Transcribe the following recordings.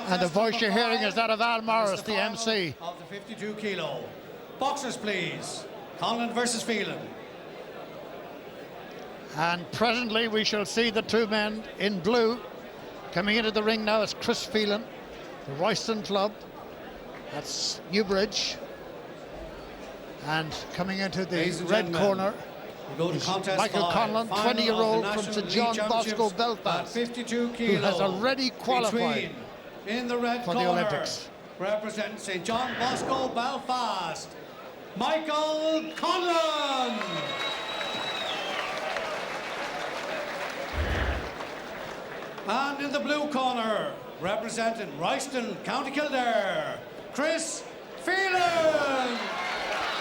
And the voice you're hearing is that of Al Morris, the MC. Of the 52 kilo. Boxers, please. Conlon versus Phelan. And presently we shall see the two men in blue. Coming into the ring now is Chris Phelan, the Royston Club. That's Newbridge. And coming into the red corner is Michael Conlon, 20-year-old from St John Bosco, Belfast, 52 who has already qualified in the red for corner, the Olympics. Representing St John Bosco, Belfast, Michael Conlon. And in the blue corner, representing Royston, County Kildare, Chris Phelan.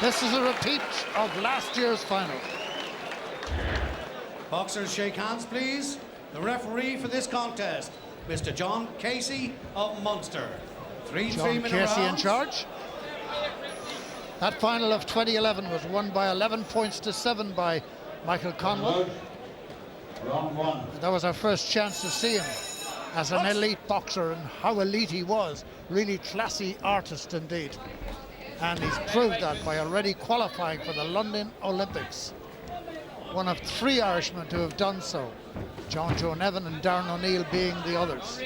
This is a repeat of last year's final. Boxers, shake hands, please. The referee for this contest, Mr. John Casey of Munster. John Casey in charge. That final of 2011 was won by 11 points to 7 by Michael Conlon. Round one. That was our first chance to see him as an elite boxer, and how elite he was. Really classy artist indeed. And he's proved that by already qualifying for the London Olympics. One of 3 Irishmen to have done so. John Joe Nevin and Darren O'Neill being the others.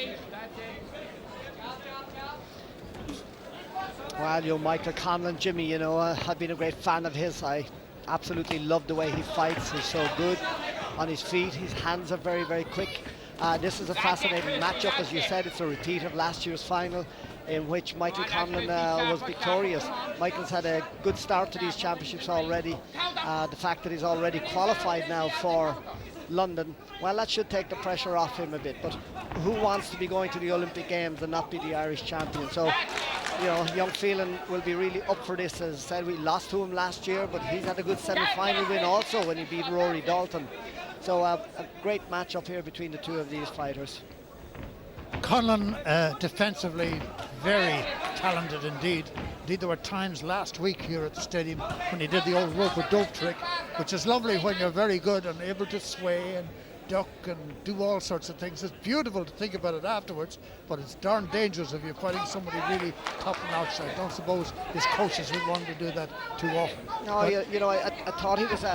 Well, you know, Michael Conlon, Jimmy, you know, I've been a great fan of his. I absolutely love the way he fights. He's so good on his feet. His hands are very, very quick. This is a fascinating matchup. As you said, it's a repeat of last year's final, in which Michael Conlon was victorious. Michael's had a good start to these championships already. The fact that he's already qualified now for London, well, that should take the pressure off him a bit. But who wants to be going to the Olympic Games and not be the Irish champion? So, you know, young Phelan will be really up for this. As I said, we lost to him last year, but he's had a good semi-final win also when he beat Rory Dalton. So a great matchup here between the two of these fighters. Conlon defensively very talented indeed. Indeed, there were times last week here at the stadium when he did the old rope a dope trick, which is lovely when you're very good and able to sway and duck and do all sorts of things. It's beautiful to think about it afterwards, but it's darn dangerous if you're fighting somebody really top-notch. I don't suppose his coaches would want to do that too often. No, you know, I thought he was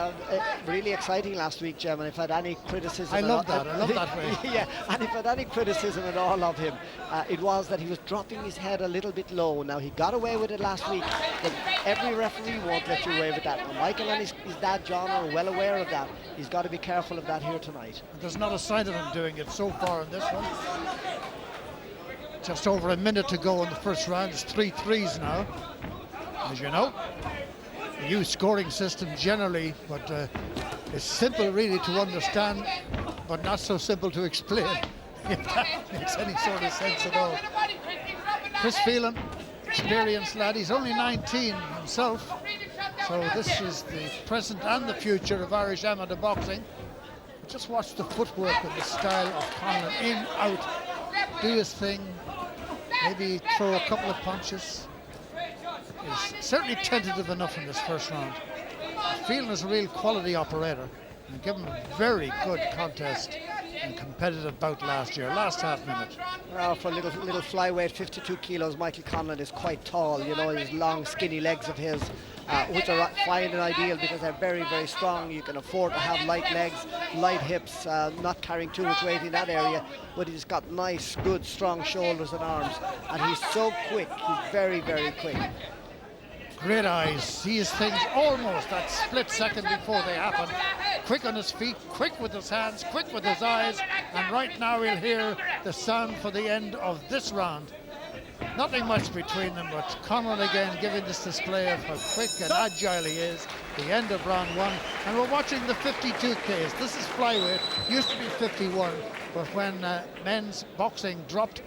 really exciting last week, Jim, and if I had any criticism... I love that way. Yeah, and if I had any criticism at all of him, it was that he was dropping his head a little bit low. Now, he got away with it last week, but every referee won't let you away with that. And Michael and his dad, John, are well aware of that. He's got to be careful of that here tonight. There's not a sign of him doing it so far in this one. Just over a minute to go in the first round. It's 3-3s now, as you know. A new scoring system generally, but it's simple really to understand, but not so simple to explain, if that makes any sort of sense at all. Chris Phelan, experienced lad, he's only 19 himself, so this is the present and the future of Irish amateur boxing. Just watch the footwork and the style of Conlon. In, out, do his thing, maybe throw a couple of punches. He's certainly tentative enough in this first round. Phelan is a real quality operator and given a very good contest and competitive bout last year, last half minute. Well, for a little flyweight, 52 kilos, Michael Conlon is quite tall. You know, his long, skinny legs of his, which are fine and ideal because they're very, very strong. You can afford to have light legs, light hips, not carrying too much weight in that area, but he's got nice, good, strong shoulders and arms, and he's so quick. He's very, very quick. Great eyes, sees things almost that split second before they happen. Quick on his feet, quick with his hands, quick with his eyes, and right now we'll hear the sound for the end of this round. Nothing much between them, but Conlon again giving this display of how quick and agile he is. The end of round one, and we're watching the 52Ks. This is flyweight, used to be 51, but when men's boxing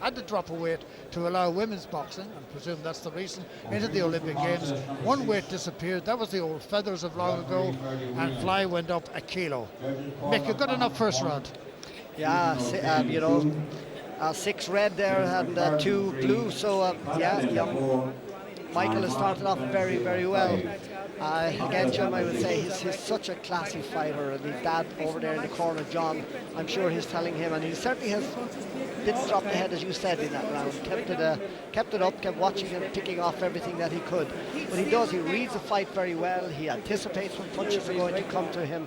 had to drop a weight to allow women's boxing, and presume that's the reason, into the Olympic Games, one weight disappeared. That was the old feathers of long ago, and fly went up a kilo. Mick, you got enough first round? Yeah, you know, 6 red there and 2 blue, so yeah, young Michael has started off very, very well. Again, Jim, I would say he's such a classy fighter, and his dad over there in the corner, John, I'm sure he's telling him, and he certainly has didn't drop the head, as you said, in that round. Kept it up, kept watching and picking off everything that he could. But he reads the fight very well. He anticipates when punches are going to come to him,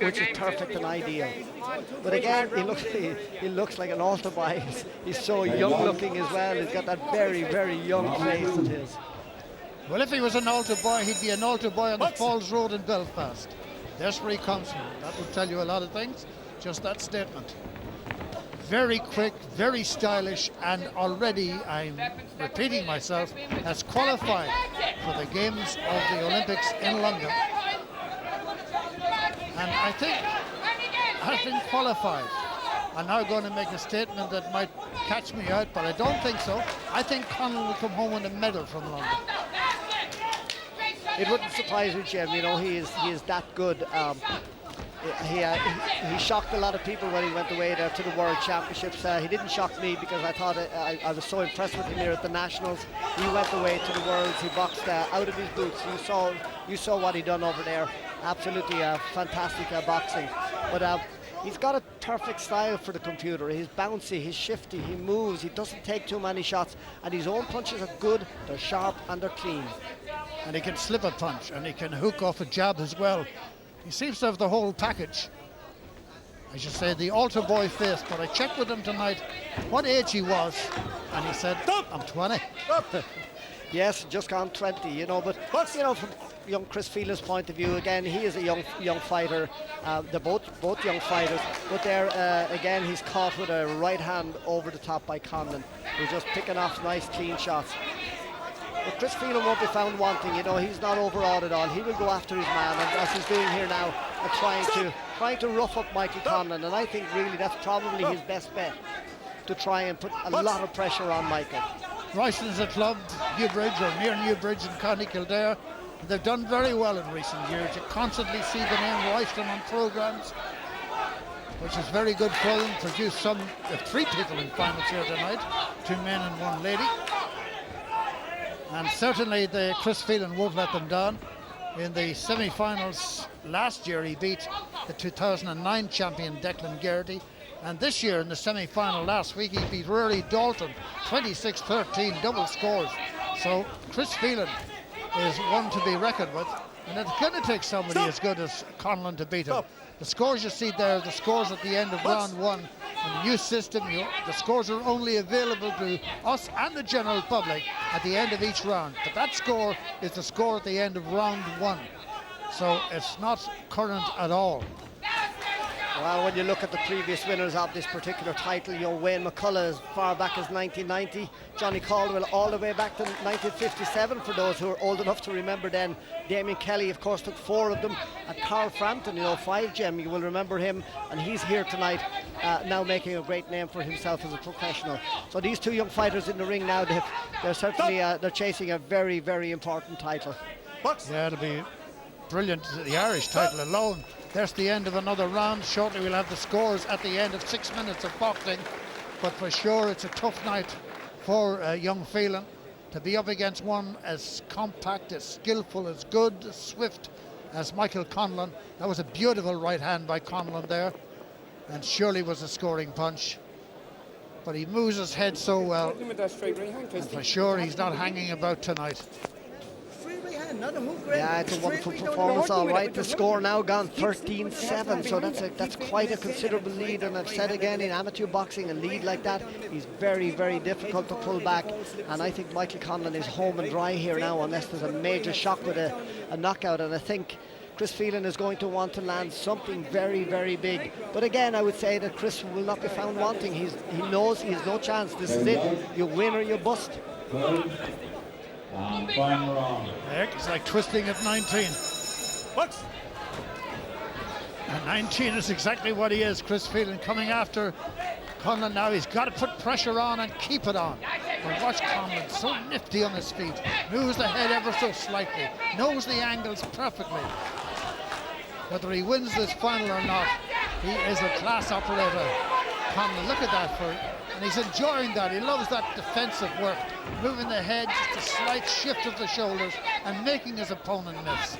which is perfect and ideal. But again, he looks like an altar boy. He's so young looking as well. He's got that very, very young face of his. Well, if he was an altar boy, he'd be an altar boy on the Falls Road in Belfast. That's where he comes from. That will tell you a lot of things, just that statement. Very quick, very stylish, and already, I'm repeating myself, has qualified for the Games of the Olympics in London. And I think has been qualified. I'm now going to make a statement that might catch me out, but I don't think so. I think Conlon will come home with a medal from London. It wouldn't surprise me, Jim. You know, he is that good. He shocked a lot of people when he went away there to the World Championships. He didn't shock me because I thought I was so impressed with him here at the Nationals. He went away to the Worlds. He boxed out of his boots. You saw what he done over there. Absolutely fantastic boxing. But he's got a perfect style for the computer. He's bouncy, he's shifty, he moves, he doesn't take too many shots, and his own punches are good, they're sharp and they're clean. And he can slip a punch, and he can hook off a jab as well. He seems to have the whole package. I should say the altar boy face, but I checked with him tonight what age he was, and he said, I'm 20. Yes, just gone 20, you know, but you know, from young Chris Phelan's point of view, again, he is a young fighter. They're both young fighters, but there again, he's caught with a right hand over the top by Conlon, who's just picking off nice clean shots. But Chris Phelan won't be found wanting, you know, he's not overawed at all. He will go after his man, and as he's doing here now, trying to rough up Michael Conlon, and I think really that's probably his best bet, to try and put a lot of pressure on Michael. Royston's a club, Newbridge or near Newbridge in County Kildare. They've done very well in recent years. You constantly see the name Royston on programmes, which is very good for them. Produced three people in finals here tonight, 2 men and 1 lady. And certainly Chris Phelan won't let them down. In the semi-finals last year, he beat the 2009 champion Declan Geraghty. And this year in the semi-final last week, he beat Rory Dalton, 26-13, double scores. So Chris Phelan is one to be reckoned with. And it's going to take somebody as good as Conlon to beat him. The scores you see there, the scores at the end of round 1. In the new system, the scores are only available to us and the general public at the end of each round. But that score is the score at the end of round 1. So it's not current at all. Well, when you look at the previous winners of this particular title, you know, Wayne McCullough as far back as 1990, Johnny Caldwell all the way back to 1957 for those who are old enough to remember then. Damien Kelly, of course, took 4 of them. And Carl Frampton, you know, 5 gem, you will remember him, and he's here tonight, now making a great name for himself as a professional. So these 2 young fighters in the ring now, they're certainly they're chasing a very, very important title. Yeah, it'll be brilliant, the Irish title alone. There's the end of another round. Shortly we'll have the scores at the end of 6 minutes of boxing. But for sure it's a tough night for young Phelan to be up against one as compact, as skillful, as good, as swift as Michael Conlon. That was a beautiful right hand by Conlon there, and surely was a scoring punch. But he moves his head so well, and for sure he's not hanging about tonight. Yeah, it's a wonderful performance, all right. The score now gone 13-7, so that's quite a considerable lead. And I've said again, in amateur boxing, a lead like that is very, very difficult to pull back. And I think Michael Conlon is home and dry here now, unless there's a major shock with a knockout. And I think Chris Phelan is going to want to land something very, very big. But again, I would say that Chris will not be found wanting. He knows he has no chance. This is it. You win or you bust. Final round. Heck, it's like twisting at 19. And 19 is exactly what he is. Chris Phelan coming after Conlon now. He's got to put pressure on and keep it on. But watch Conlon, so nifty on his feet. Moves the head ever so slightly. Knows the angles perfectly. Whether he wins this final or not, he is a class operator. Conlon, look at that and he's enjoying that. He loves that defensive work, moving the head, just a slight shift of the shoulders and making his opponent miss.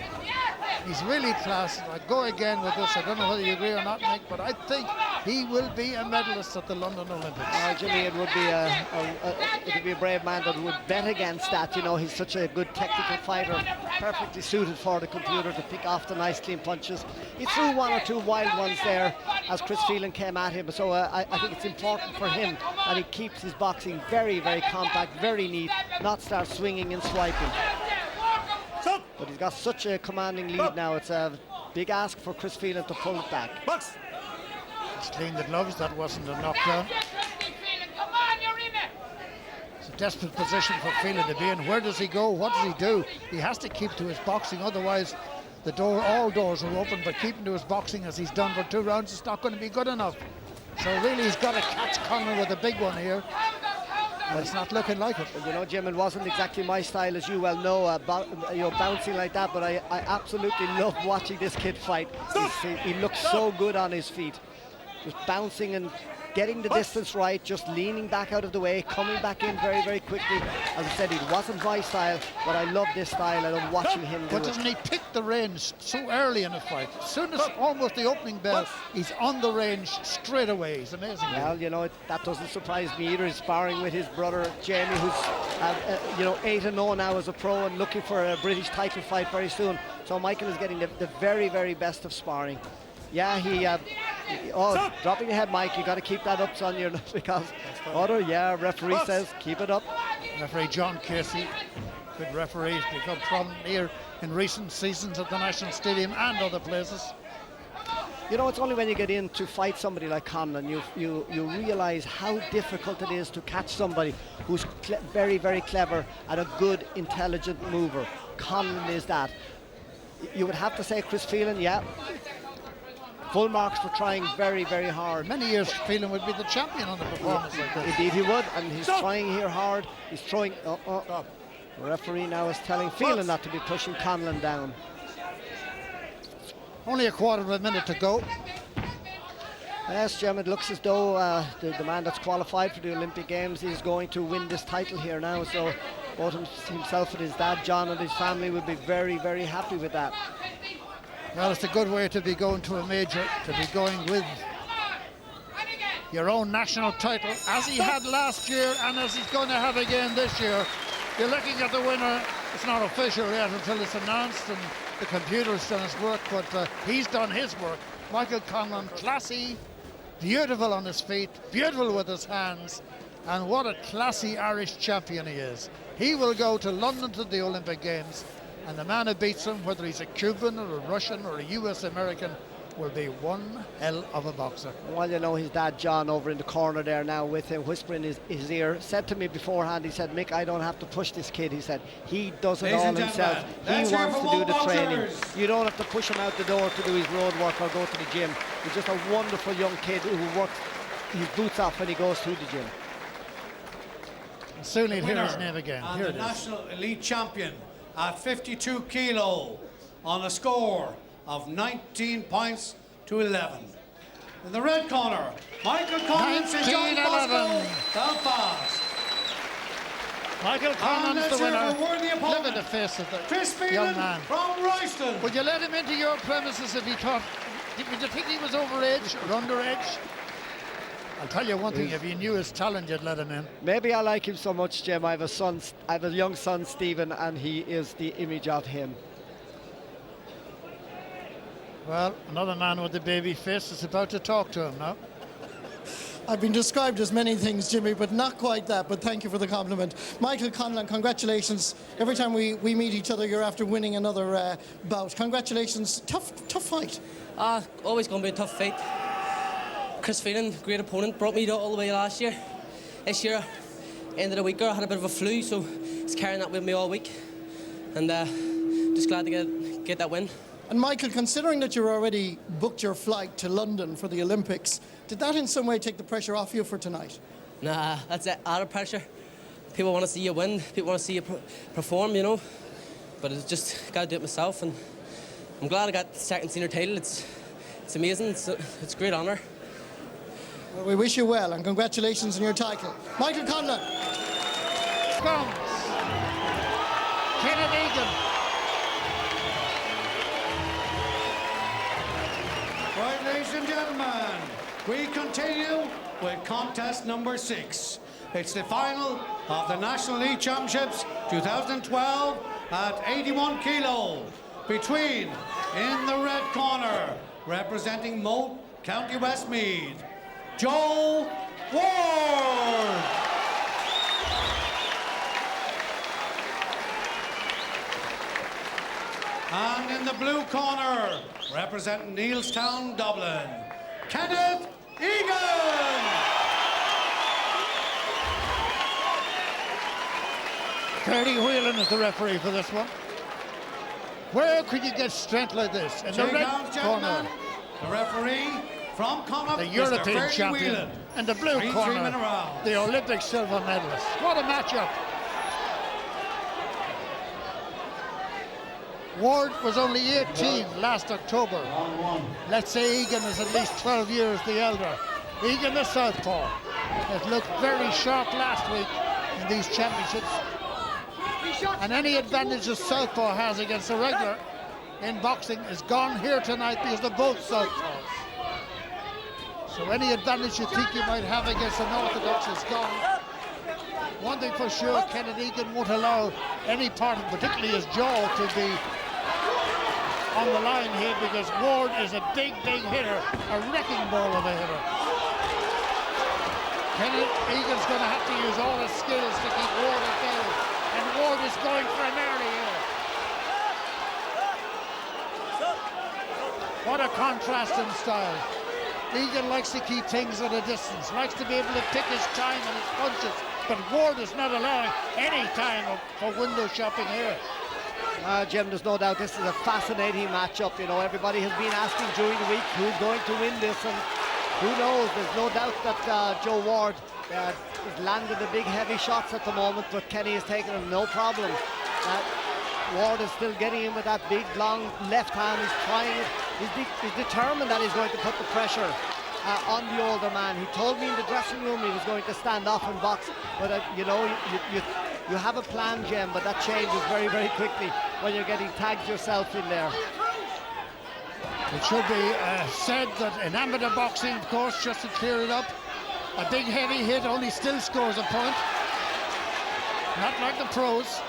He's really class. I go again with this. I don't know whether you agree or not, Nick, but I think he will be a medalist at the London Olympics. Jimmy, it would be a brave man that would bet against that. You know, he's such a good technical fighter, perfectly suited for the computer to pick off the nice clean punches. He threw one or two wild ones there as Chris Phelan came at him, so I think it's important for him that he keeps his boxing very, very compact, very neat, not start swinging and swiping. But he's got such a commanding lead now. It's a big ask for Chris Phelan to pull it back. He's cleaned the gloves. That wasn't a knockdown. It's a desperate position for Phelan to be in. Where does he go? What does he do? He has to keep to his boxing, otherwise all doors are open, but keeping to his boxing as he's done for 2 rounds is not going to be good enough. So really he's got to catch Conor with a big one here. But it's not looking like it. Well, you know, Jim, it wasn't exactly my style, as you well know, bouncing like that, but I absolutely love watching this kid fight. He looks so good on his feet. Just bouncing and getting the distance right, just leaning back out of the way, coming back in very, very quickly. As I said, it wasn't my style, but I love this style. I love watching him do it. But doesn't he pick the range so early in the fight? As soon as almost the opening bell, he's on the range straight away. He's amazing. Well, you know, that doesn't surprise me either. He's sparring with his brother Jamie, who's 8-0 now as a pro and looking for a British title fight very soon. So Michael is getting the very, very best of sparring. Yeah, dropping the head, Mike. You got to keep that up, son, because referee says keep it up. Referee John Casey, good referee, has become prominent here in recent seasons at the National Stadium and other places. You know, it's only when you get in to fight somebody like Conlan you realise how difficult it is to catch somebody who's very, very clever and a good, intelligent mover. Conlan is that. You would have to say Chris Phelan, yeah. Full marks for trying very, very hard. Many years Phelan would be the champion on the performance like this. Indeed he would, and he's trying here hard. He's throwing. The referee now is telling Phelan not to be pushing Conlan down. Only a quarter of a minute to go. Yes, Jim, it looks as though the man that's qualified for the Olympic Games is going to win this title here now. So both himself and his dad, John, and his family would be very, very happy with that. Well, it's a good way to be going to a major, to be going with your own national title, as he had last year and as he's going to have again this year. You're looking at the winner. It's not official yet until it's announced and the computer's done its work, but he's done his work. Michael Conlan, classy, beautiful on his feet, beautiful with his hands, and what a classy Irish champion he is. He will go to London to the Olympic Games, and the man who beats him, whether he's a Cuban or a Russian or a US American, will be one hell of a boxer. Well, you know, his dad John over in the corner there now with him, whispering in his ear, said to me beforehand, he said, Mick, I don't have to push this kid. He said, he does it all himself. He wants to do the training. You don't have to push him out the door to do his road work or go to the gym. He's just a wonderful young kid who works his boots off when he goes to the gym. And soon he'll hear his name again. And Here the it is. national elite champion at 52 kilo on a score of 19 points to 11. In the red corner, Michael Conlan, St. John Bosco, Belfast. Michael Conlan's the winner. Look at the face of the Chris Phelan young man. from Royston. Would you let him into your premises if he thought, would you think he was overage or underage? I'll tell you one thing, if you knew his talent, you'd let him in. Maybe I like him so much, Jim. I have a young son, Stephen, and he is the image of him. Well, another man with a baby face is about to talk to him now. I've been described as many things, Jimmy, but not quite that, but thank you for the compliment. Michael Conlan, congratulations. Every time we meet each other, you're after winning another bout. Congratulations. Tough fight. Always going to be a tough fight. Chris Phelan, great opponent, brought me all the way last year. This year, end of the week, I had a bit of a flu, so he's carrying that with me all week. And just glad to get that win. And Michael, considering that you're already booked your flight to London for the Olympics, did that in some way take the pressure off you for tonight? Nah, that's it, added pressure. People want to see you win, people want to see you perform, you know. But it's just got to do it myself, and I'm glad I got the second senior title. It's amazing, it's a great honour. Well, we wish you well, and congratulations on your title. Michael Conlan. Comes Kenneth Egan. Right, ladies and gentlemen, We continue with contest number 6. It's the final of the National League Championships 2012 at 81 kilo between, in the red corner, representing Moat, County Westmeath, Joe Ward. And in the blue corner, representing Neilstown, Dublin, Kenneth Egan. Ferdy Whelan is the referee for this one. Where could you get strength like this? In the Shake red hands, corner, gentlemen. The referee from Connacht, the Mr. European Ferdy champion. Whelan. And the blue 3-3 corner, minute round. the Olympic silver medalist. What a matchup. Ward was only 18 last October. Let's say Egan is at least 12 years the elder. Egan the southpaw has looked very sharp last week in these championships. And any advantage the southpaw has against a regular in boxing is gone here tonight because they're both southpaws. So any advantage you think you might have against an orthodox is gone. One thing for sure, Kenneth Egan won't allow any part, particularly his jaw, to be on the line here because Ward is a big, big hitter, a wrecking ball of a hitter. Kenneth Egan's going to have to use all his skills to keep Ward at bay, and Ward is going for an early here. What a contrast in style. Egan likes to keep things at a distance, likes to be able to pick his time and his punches, but Ward is not allowing any time for window shopping here. Jim, there's no doubt this is a fascinating matchup. You know, everybody has been asking during the week who's going to win this, and who knows? There's no doubt that Joe Ward has landed the big heavy shots at the moment, but Kenny is taking them no problem. Ward is still getting him with that big, long left hand. He's trying it. He's determined that he's going to put the pressure on the older man. He told me in the dressing room he was going to stand off and box, but you know, you have a plan, Jim, but that changes very, very quickly when you're getting tagged yourself in there. It should be said that in amateur boxing, of course, just to clear it up, a big heavy hit only still scores a point. Not like the pros.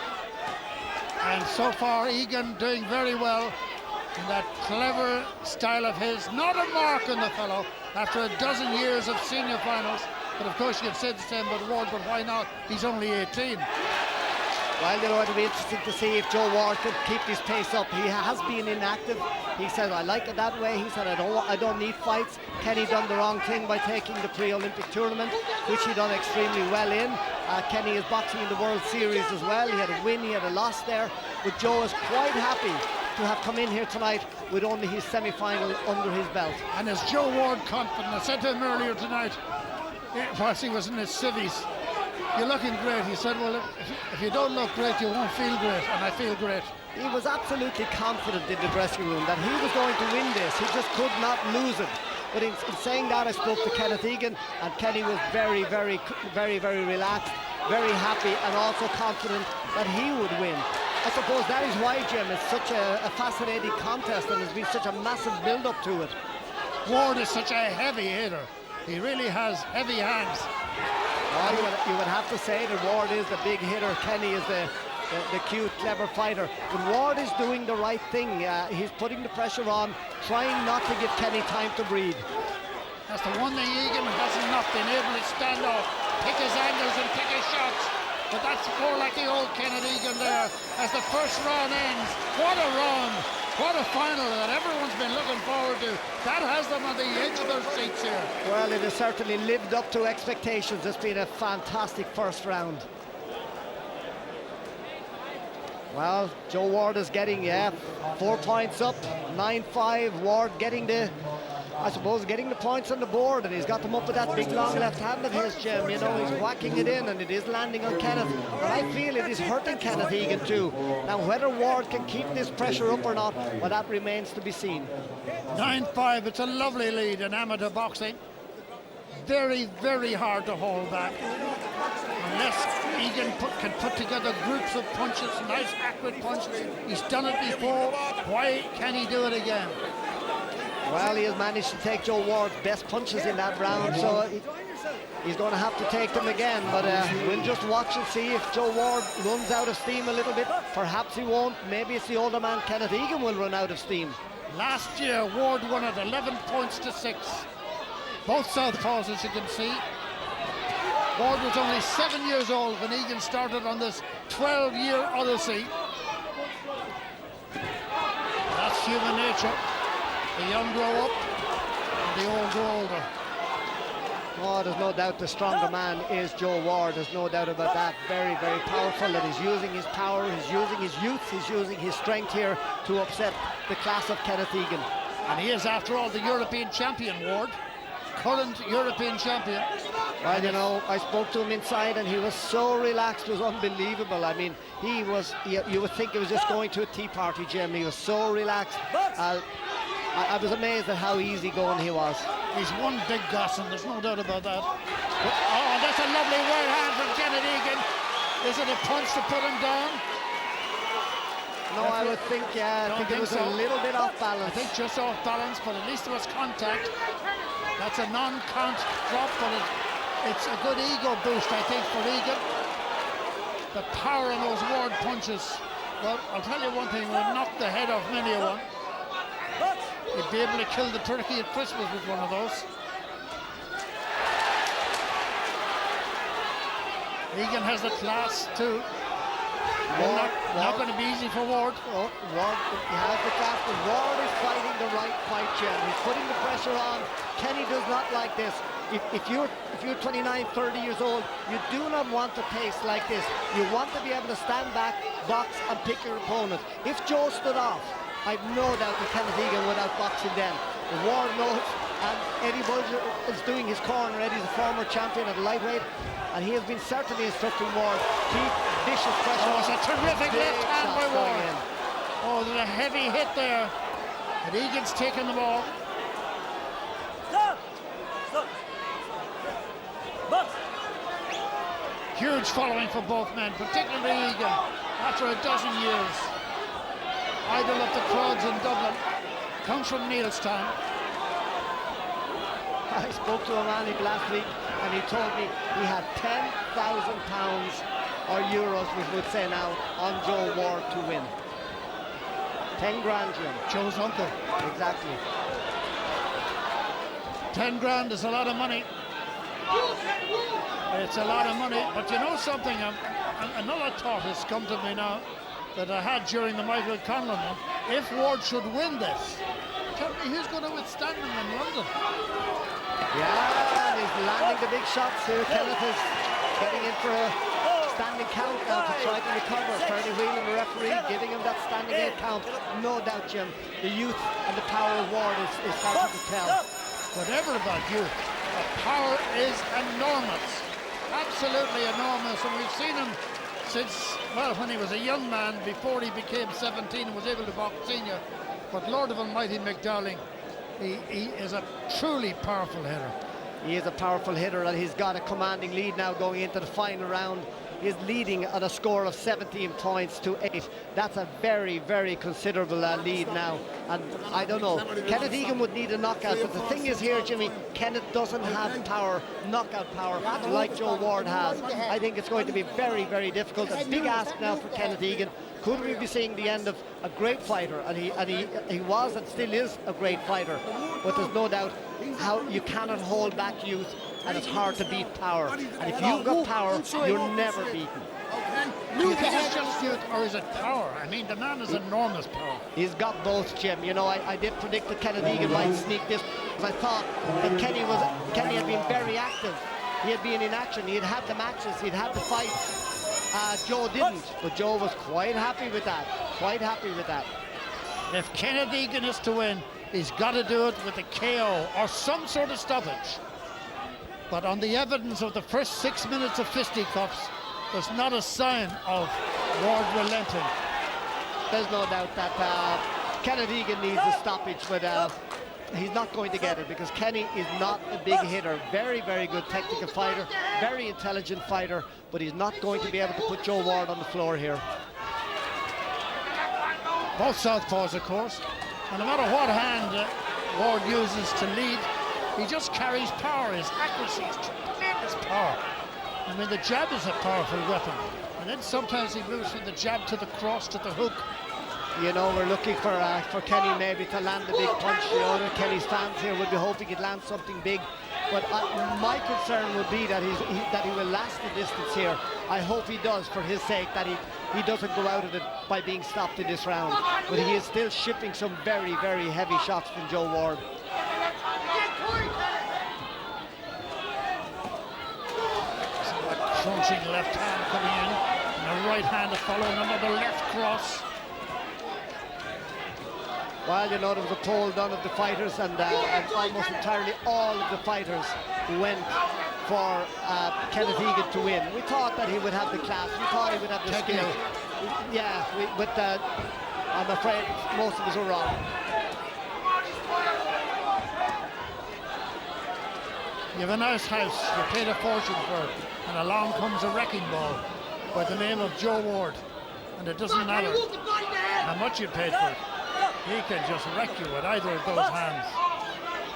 And so far, Egan doing very well in that clever style of his. Not a mark on the fellow after a dozen years of senior finals. But of course, you could say the same about Ward, but why not? He's only 18. Well, you know, it'll be interesting to see if Joe Ward can keep this pace up. He has been inactive. He said, I like it that way. He said, I don't need fights. Kenny done the wrong thing by taking the pre-Olympic tournament, which he done extremely well in. Kenny is boxing in the World Series as well. He had a win, he had a loss there. But Joe is quite happy to have come in here tonight with only his semi-final under his belt. And is Joe Ward confident? I said to him earlier tonight, whilst he was in his civvies, you're looking great. He said, well, if you don't look great, you won't feel great, and I feel great. He was absolutely confident in the dressing room that he was going to win this. He just could not lose it. But in saying that, I spoke to Kenneth Egan, and Kenny was very, very, very, very relaxed, very happy, and also confident that he would win. I suppose that is why, Jim, it's such a fascinating contest, and there's been such a massive build-up to it. Ward is such a heavy hitter. He really has heavy hands. Well, you would have to say that Ward is the big hitter. Kenny is the cute, clever fighter. But Ward is doing the right thing. He's putting the pressure on, trying not to give Kenny time to breathe. That's the one thing Egan hasn't not been able to stand off, pick his angles and pick his shots. But that's more like the old Kenneth Egan there as the first round ends. What a round! What a final that everyone's been looking forward to. That has them on the edge of their seats here. Well, it has certainly lived up to expectations. It's been a fantastic first round. Well, Joe Ward is getting, 4 points up, 9-5. Ward getting the points on the board, and he's got them up with that big long left hand of his, Jim. You know, he's whacking it in, and it is landing on Kenneth. But I feel it is hurting Kenneth Egan too. Now, whether Ward can keep this pressure up or not, well, that remains to be seen. 9-5, it's a lovely lead in amateur boxing. Very, very hard to hold back. Unless Egan can put together groups of punches, nice accurate punches. He's done it before. Why can he do it again? Well, he has managed to take Joe Ward's best punches in that round, so he's going to have to take them again. But we'll just watch and see if Joe Ward runs out of steam a little bit. Perhaps he won't. Maybe it's the older man, Kenneth Egan, will run out of steam. Last year, Ward won at 11 points to 6. Both southpaws, as you can see. Ward was only 7 years old when Egan started on this 12-year odyssey. That's human nature. The young grow up, and the old grow older. Oh, there's no doubt the stronger man is Joe Ward. There's no doubt about that. Very, very powerful, that he's using his power, he's using his youth, he's using his strength here to upset the class of Kenneth Egan. And he is, after all, the European champion, Ward. Current European champion. Well, you know, I spoke to him inside and he was so relaxed, it was unbelievable. I mean, you would think he was just going to a tea party, Jim. He was so relaxed. I was amazed at how easygoing he was. He's one big Gosson, there's no doubt about that. Oh, that's a lovely right hand from Kenneth Egan. Is it a punch to put him down? No, I would think, I think it was a little bit off balance. I think just off balance, but at least there was contact. That's a non-count drop, but it's a good ego boost, I think, for Egan. The power in those Ward punches. Well, I'll tell you one thing, we'll knock the head off many a one. You'd be able to kill the turkey at Christmas with one of those. Egan has the class too. Not going to be easy for Ward. Oh, Ward, he has the class, but Ward is fighting the right fight, Jim. He's putting the pressure on. Kenny does not like this. If you're 29, 30 years old, you do not want to pace like this. You want to be able to stand back, box, and pick your opponent. If Joe stood off, I've no doubt that Kenneth Egan would outbox him then. The Ward knows, and Eddie Bulger is doing his corner. Eddie's a former champion at lightweight, and he has been certainly instructing Ward. Keep vicious pressure. Oh, it's a terrific left hand by Ward. Oh, there's a heavy hit there. And Egan's taking the ball. Huge following for both men, particularly Egan, after a dozen years. Idol of the crowds in Dublin. Comes from Neilstown. I spoke to a man last week, and he told me he had £10,000 or euros, we would say now, on Joe Ward to win. 10 grand, Jim. Joe's uncle. Exactly. 10 grand is a lot of money. It's a lot of money, but you know something? Another thought has come to me now that I had during the Michael Conlon one. If Ward should win this, tell me who's going to withstand him in London? Yeah, and he's landing the big shots here. Kenneth is getting in for a standing count now to try to recover. Ferdy Whelan, the referee, giving him that standing 8 count. No doubt, Jim, the youth and the power of Ward is starting to tell. Whatever about youth, the power is enormous. Absolutely enormous, and we've seen him since, well, when he was a young man, before he became 17 and was able to box senior. But Lord of Almighty McDowling, he is a truly powerful hitter. He is a powerful hitter, and he's got a commanding lead now going into the final round. He's leading at a score of 17 points to 8. That's a very, very considerable lead now. And I don't know, Kenneth Egan would need a knockout, but the thing is here, Jimmy, Kenneth doesn't have power, knockout power, like Joe Ward has. I think it's going to be very, very difficult. A big ask now for Kenneth Egan. Could we be seeing the end of a great fighter? And he was and still is a great fighter. But there's no doubt how you cannot hold back youth, and it's hard to beat power. And if you've got power, you're never beaten. Do you think it's just youth, or is it power? I mean, the man has enormous power. He's got both, Jim. You know, I did predict that Kenneth Egan might sneak this, because I thought that Kenny had been very active. He had been in action. He had had the matches. He'd had the fights. Joe didn't, but Joe was quite happy with that. Quite happy with that. If Kenneth Egan is to win, he's got to do it with a KO or some sort of stoppage. But on the evidence of the first 6 minutes of fisticuffs, there's not a sign of Ward relenting. There's no doubt that Kenneth Egan needs a stoppage, but he's not going to get it, because Kenny is not a big hitter. Very, very good technical fighter, very intelligent fighter, but he's not going to be able to put Joe Ward on the floor here. Both southpaws, of course. And no matter what hand Ward uses to lead. He just carries power. His accuracy is tremendous power. I mean, the jab is a powerful weapon. And then sometimes he moves from the jab to the cross to the hook. You know, we're looking for Kenny maybe to land a big punch. You know, that Kenny's fans here would be hoping he'd land something big. But my concern would be that he will last the distance here. I hope he does, for his sake, that he doesn't go out of it by being stopped in this round. But he is still shipping some very, very heavy shots from Joe Ward. Crunching left hand coming in, and a right hand following another left cross. Well, you know, there was a poll done of the fighters, and almost entirely all of the fighters went for Kenneth Egan to win. We thought that he would have the class, we thought he would have the skill. Yeah, but I'm afraid most of us were wrong. You have a nice house, you paid a fortune for it, and along comes a wrecking ball by the name of Joe Ward, and it doesn't matter how much you paid for it. He can just wreck you with either of those hands.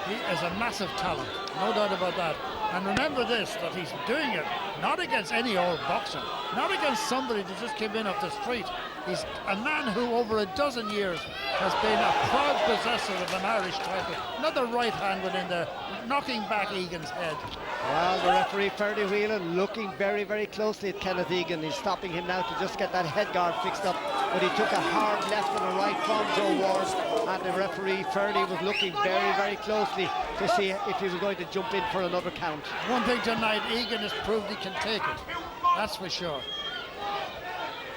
He is a massive talent, no doubt about that. And remember this, that he's doing it not against any old boxer, not against somebody that just came in off the street. He's a man who over a dozen years has been a proud possessor of an Irish title. Another right hand went in there, knocking back Egan's head. Well, the referee, Ferdy Whelan, looking very, very closely at Kenneth Egan. He's stopping him now to just get that head guard fixed up. But he took a hard left and a right from Joe Ward. And the referee, Ferdy, was looking very, very closely to see if he was going to jump in for another count. One thing tonight, Egan has proved he can take it. That's for sure.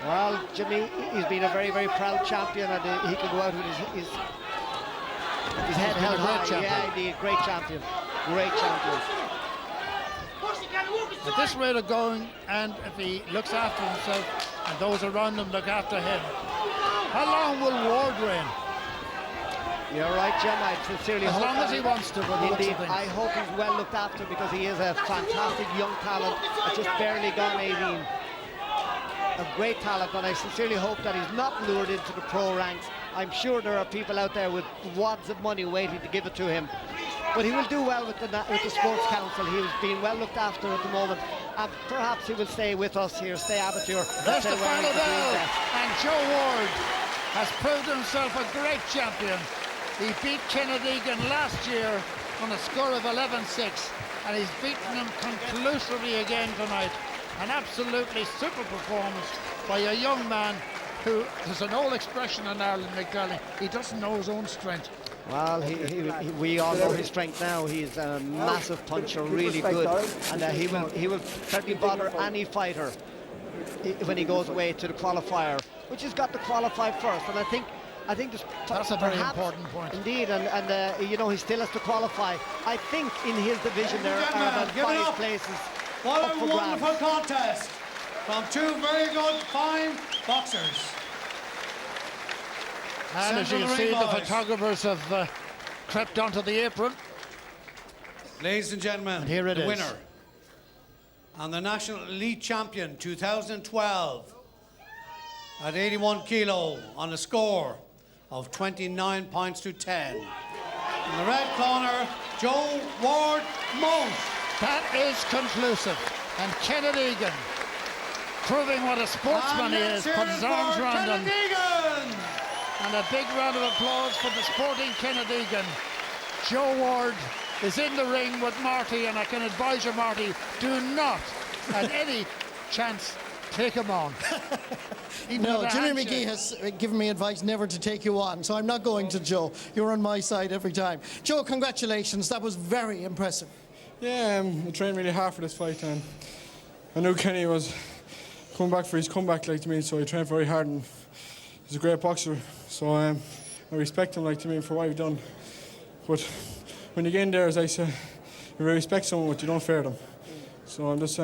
Well, Jimmy, he's been a very, very proud champion, and he can go out with his head held high. Champion. Yeah, indeed, great champion. Great champion. At this rate of going, and if he looks after himself and those around him look after him, how long will Ward reign? You're right, Jim. I sincerely hope as long as he wants to. Indeed, I hope he's well looked after, because he is a fantastic young talent, just barely gone 18. A great talent, and I sincerely hope that he's not lured into the pro ranks. I'm sure there are people out there with wads of money waiting to give it to him. But he will do well with the Sports Council. He's being well looked after at the moment. And perhaps he will stay with us here, stay amateur. There's the final bell, and Joe Ward has proved himself a great champion. He beat Kenneth Egan last year on a score of 11-6, and he's beaten him conclusively again tonight. An absolutely super performance by a young man who, there's an old expression in Ireland, Mick Darling, he doesn't know his own strength. Well, we all know his strength now. He's a massive puncher, really good, and he will certainly bother any fighter when he goes away to the qualifier, which has got to qualify first. And I think that's a very important point. Indeed, and you know, he still has to qualify. I think in his division there are about 5 places. What a wonderful contest from two very good, fine boxers. And as you can see, the photographers have crept onto the apron. Ladies and gentlemen, and here it the is. Winner and the National Elite Champion 2012 at 81 kilo on a score of 29 points to 10. In the red corner, Joe Ward Most. That is conclusive. And Kenneth Egan, proving what a sportsman he is, put his arms around him. And a big round of applause for the sporting Kenneth Egan. Joe Ward is in the ring with Marty, and I can advise you, Marty, do not, at any chance, take him on. No, Jimmy McGee has given me advice never to take you on, so I'm not going to Joe. You're on my side every time. Joe, congratulations. That was very impressive. Yeah, I trained really hard for this fight, and I knew Kenny was coming back for his comeback like to me, so I trained very hard, and he's a great boxer, so I respect him like to me for what he's done. But when you get in there, as I say, you respect someone, but you don't fear them. So I'm just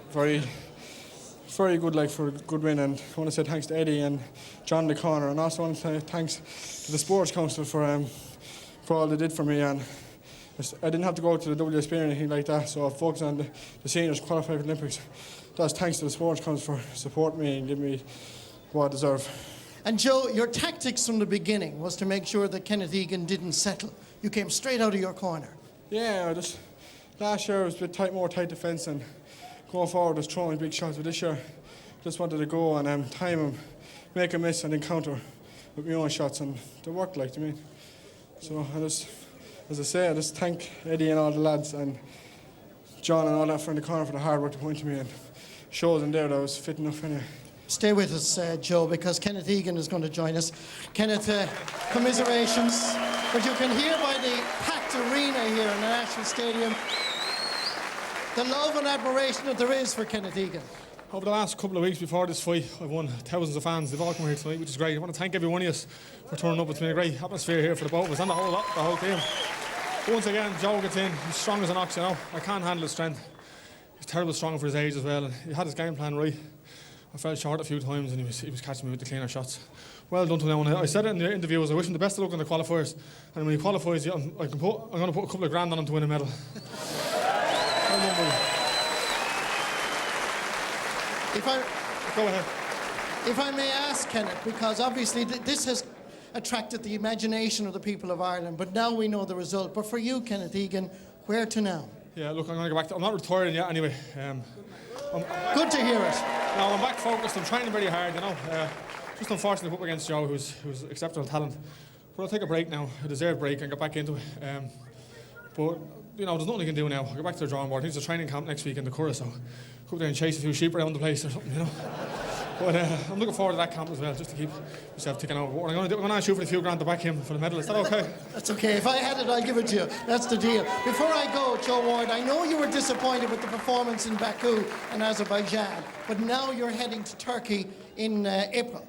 very good, like, for a good win, and I want to say thanks to Eddie and John in the corner, and also want to say thanks to the Sports Council for all they did for me. And I didn't have to go to the WSB or anything like that, so I focused on the seniors qualified for the Olympics. That's thanks to the Sports Council for supporting me and giving me what I deserve. And Joe, your tactics from the beginning was to make sure that Kenneth Egan didn't settle. You came straight out of your corner. Yeah, last year it was a bit more tight defence, and going forward just throwing big shots. But this year, just wanted to go and time him, make a miss and then counter with my own shots, and they worked like to me. So as I say, I just thank Eddie and all the lads and John and all that for in the corner for the hard work to point to me and shows in there that I was fit enough anyway. Stay with us, Joe, because Kenneth Egan is going to join us. Kenneth, commiserations. But you can hear by the packed arena here in the National Stadium the love and admiration that there is for Kenneth Egan. Over the last couple of weeks before this fight, I've won thousands of fans. They've all come here tonight, which is great. I want to thank every one of you for turning up. It's been a great atmosphere here for the both of us and the whole team. Once again, Joe gets in. He's strong as an ox, you know. I can't handle his strength. He's terrible strong for his age as well. And he had his game plan right. I fell short a few times and he was catching me with the cleaner shots. Well done to now. And I said it in the interviews, I wish him the best of luck in the qualifiers. And when he qualifies, I'm going to put a couple of grand on him to win a medal. Well done, buddy. Go ahead. If I may ask, Kenneth, because obviously this has attracted the imagination of the people of Ireland, but now we know the result. But for you, Kenneth Egan, where to now? Yeah, look, I'm going to go back. I'm not retiring yet anyway. Good to hear it. No, I'm back focused. I'm training very hard, you know. Just unfortunately put me against Joe, who's exceptional talent. But I'll take a break now, a deserved break, and get back into it. But, you know, there's nothing I can do now. I'll go back to the drawing board. There's a training camp next week in the Curragh, so go up there and chase a few sheep around the place or something, you know. But I'm looking forward to that camp as well, just to keep myself ticking over. What I'm going to do, I'm going to shoot for a few grand to back him for the medal. Is that okay? That's okay. If I had it, I'll give it to you. That's the deal. Before I go, Joe Ward, I know you were disappointed with the performance in Baku and Azerbaijan, but now you're heading to Turkey in April.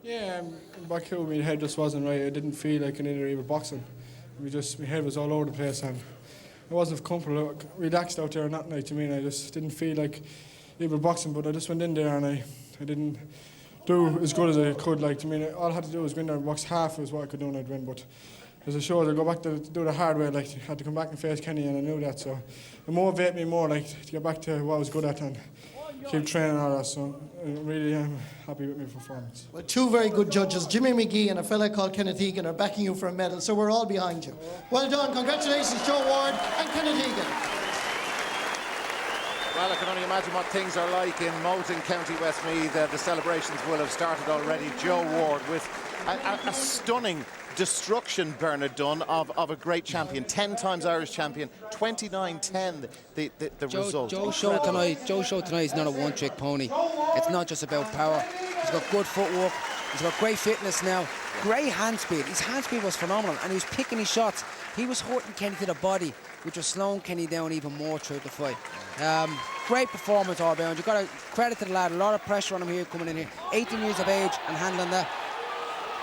Yeah, in Baku, my head just wasn't right. I didn't feel like an inner boxing. My head was all over the place, and I wasn't comfortable, relaxed out there that night. I just didn't feel like able boxing, but I just went in there and I didn't do as good as I could. All I had to do was go in there and box half was what I could do and I'd win. But as I showed, I'd go back to do the hard way. I had to come back and face Kenny, and I knew that. So it motivated me more, to get back to what I was good at and keep training all that. So I really am happy with my performance. Well, two very good judges, Jimmy McGee and a fella called Kenneth Egan, are backing you for a medal, so we're all behind you. Well done. Congratulations, Joe Ward and Kenneth Egan. Well, I can only imagine what things are like in Moulton, County Westmeath. The celebrations will have started already. Joe Ward with a stunning destruction, Bernard Dunn, of a great champion. 10 times Irish champion, 29-10 the result. Joe's show tonight is not a one-trick pony. It's not just about power. He's got good footwork. He's got great fitness now. Great hand speed. His hand speed was phenomenal, and he was picking his shots. He was hurting Kenny to the body, which was slowing Kenny down even more throughout the fight. Great performance all round. You've got to credit to the lad. A lot of pressure on him here, coming in here. 18 years of age and handling that.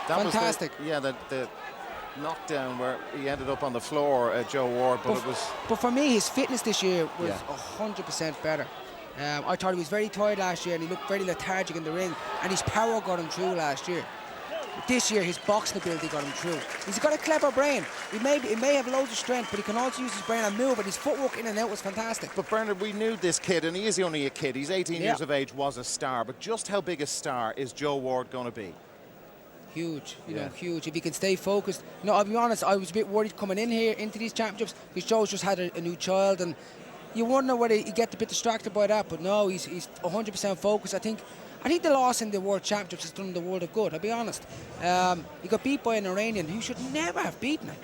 Fantastic. The knockdown where he ended up on the floor, Joe Ward, but for me, his fitness this year was 100% better. I thought he was very tired last year and he looked very lethargic in the ring, and his power got him through last year. This year, his boxing ability got him through. He's got a clever brain. He may have loads of strength, but he can also use his brain and move, and his footwork in and out was fantastic. But Bernard, we knew this kid, and he is only a kid. He's 18 years of age, was a star. But just how big a star is Joe Ward going to be? Huge, you know, huge. If he can stay focused. No, I'll be honest, I was a bit worried coming in here into these championships because Joe's just had a new child, and you wonder whether he get a bit distracted by that. But no, he's 100% focused. I think the loss in the World Championships has done the world of good, I'll be honest. He got beat by an Iranian who should never have beaten him.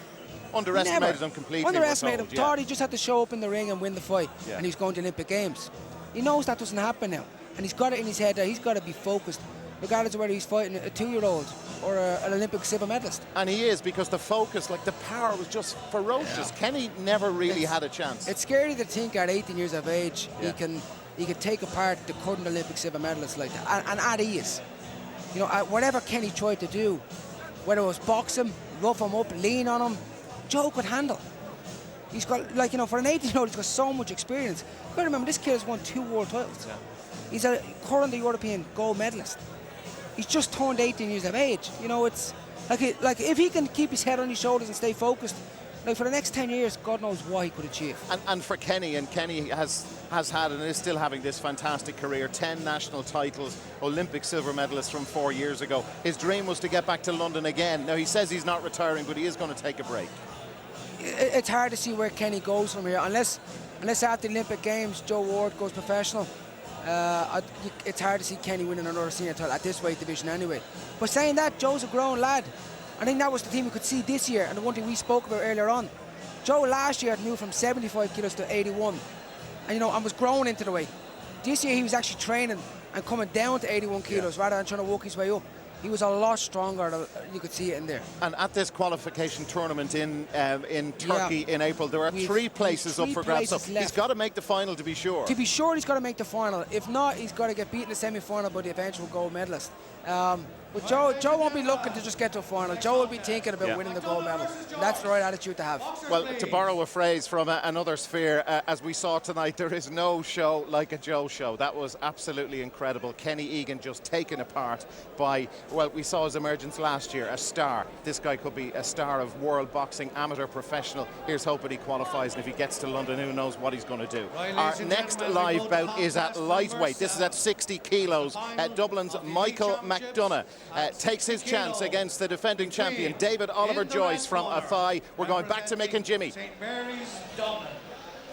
Underestimated him completely. Underestimated him. Thought he just had to show up in the ring and win the fight, and he's going to Olympic Games. He knows that doesn't happen now, and he's got it in his head that he's got to be focused, regardless of whether he's fighting a 2-year-old or an Olympic silver medalist. And he is, because the focus, the power was just ferocious. Kenny never really had a chance. It's scary to think at 18 years of age he could take apart the current Olympic silver medalist like that, and at ease. You know, whatever Kenny tried to do, whether it was box him, rough him up, lean on him, Joe could handle. He's got, for an 18-year-old, he's got so much experience. You've got to remember, this kid has won 2 world titles. Yeah. He's a current European gold medalist. He's just turned 18 years of age. You know, it's like if he can keep his head on his shoulders and stay focused, Like for the next 10 years, God knows what he could achieve. And for Kenny, and Kenny has had and is still having this fantastic career, 10 national titles, Olympic silver medalist from 4 years ago. His dream was to get back to London again. Now he says he's not retiring, but he is going to take a break. It's hard to see where Kenny goes from here, unless after the Olympic Games, Joe Ward goes professional. It's hard to see Kenny winning another senior title at this weight division anyway. But saying that, Joe's a grown lad. I think that was the thing we could see this year, and the one thing we spoke about earlier on. Joe last year had moved from 75 kilos to 81, and and was growing into the weight. This year he was actually training and coming down to 81 kilos rather than trying to work his way up. He was a lot stronger. You could see it in there. And at this qualification tournament in Turkey in April, there are three places up for grabs. So he's got to make the final to be sure. To be sure, he's got to make the final. If not, he's got to get beaten in the semi-final by the eventual gold medalist. But Joe won't be looking to just get to a final. Joe will be thinking about winning the gold medal. That's the right attitude to have. Well, to borrow a phrase from another sphere, as we saw tonight, there is no show like a Joe show. That was absolutely incredible. Kenny Egan just taken apart by, well, we saw his emergence last year, a star. This guy could be a star of world boxing, amateur, professional. Here's hoping he qualifies, and if he gets to London, who knows what he's going to do. Our next live bout is at lightweight. This is at 60 kilos. Dublin's Michael McDonough takes his chance against the defending champion David Oliver Joyce from Athy. We're going back to Mick and Jimmy.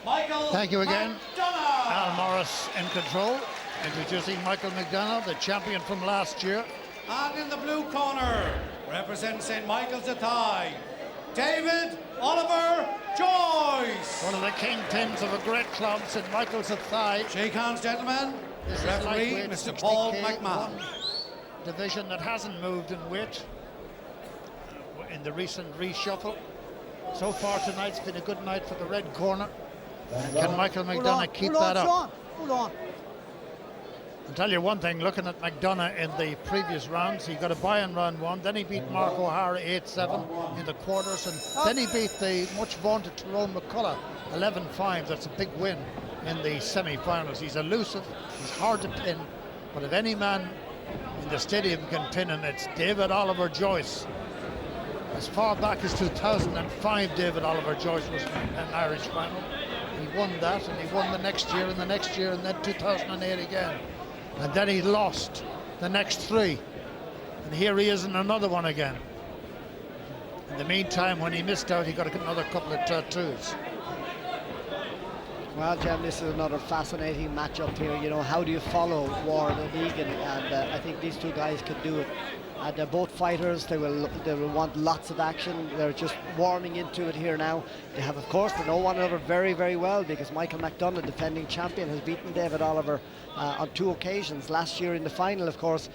Thank you again. Al Morris in control, introducing Michael McDonough, the champion from last year. And in the blue corner, representing St. Michael's Athy, David Oliver Joyce. One of the kingpins of a great club, St. Michael's Athy. Shake hands, gentlemen. This Referee, is Mr. Paul 60K, McMahon. one division that hasn't moved in weight in the recent reshuffle. So far tonight's been a good night for the red corner. And can Michael McDonough keep that up? Hold on. I'll tell you one thing, looking at McDonough in the previous rounds, he got a bye in round one, then he beat Mark O'Hara 8-7 in the quarters, and then he beat the much vaunted Tyrone McCullough 11-5. That's a big win in the semi-finals. He's elusive, he's hard to pin, but if any man in the stadium can pin him, it's David Oliver Joyce. As far back as 2005, David Oliver Joyce was in an Irish final. He won that, and he won the next year, and the next year, and then 2008 again. And then he lost the next three. And here he is in another one again. In the meantime, when he missed out, he got another couple of tattoos. Well, Jim, this is another fascinating matchup here. How do you follow Ward and Egan? And I think these two guys could do it. They're both fighters. They will want lots of action. They're just warming into it here now. They have, of course, they know one another very, very well, because Michael McDonough, defending champion, has beaten David Oliver on 2 occasions. Last year in the final, of course,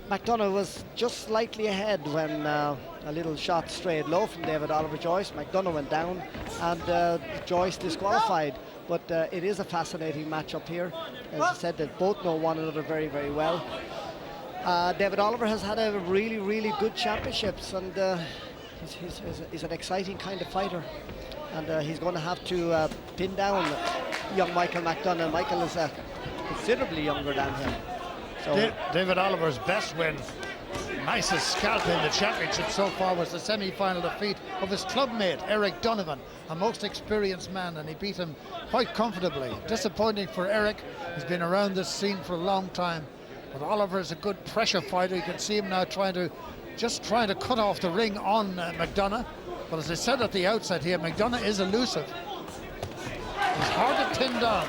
McDonough was just slightly ahead when a little shot strayed low from David Oliver Joyce. McDonough went down, and Joyce disqualified. But it is a fascinating matchup here. As I said, they both know one another very, very well. David Oliver has had a really, really good championships, and he's an exciting kind of fighter. And he's going to have to pin down young Michael McDonough. Michael is considerably younger than him. So David Oliver's best win, nicest scalp in the championship so far, was the semi-final defeat of his clubmate Eric Donovan, a most experienced man, and he beat him quite comfortably. Disappointing for Eric. He's been around this scene for a long time. But Oliver is a good pressure fighter. You can see him now trying to cut off the ring on McDonough. But as I said at the outset here, McDonough is elusive. He's hard to pin down.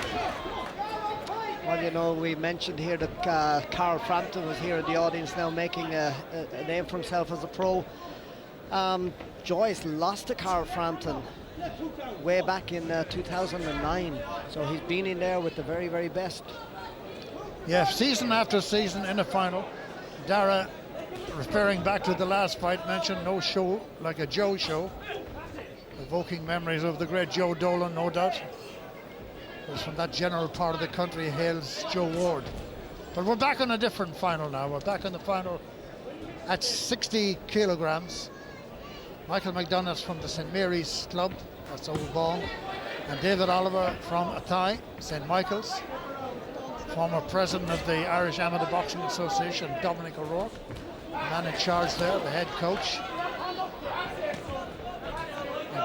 Well, we mentioned here that Carl Frampton was here in the audience now, making a name for himself as a pro. Joyce lost to Carl Frampton way back in 2009. So he's been in there with the very, very best. Yeah, season after season in a final. Dara, referring back to the last fight, mentioned no show like a Joe show. Evoking memories of the great Joe Dolan, no doubt. Because from that general part of the country hails Joe Ward. But we're back on a different final now. We're back on the final at 60 kilograms. Michael McDonough's from the St. Mary's Club, that's Old Ball. And David Oliver from Athy, St. Michael's. Former president of the Irish Amateur Boxing Association, Dominic O'Rourke, the man in charge there, the head coach.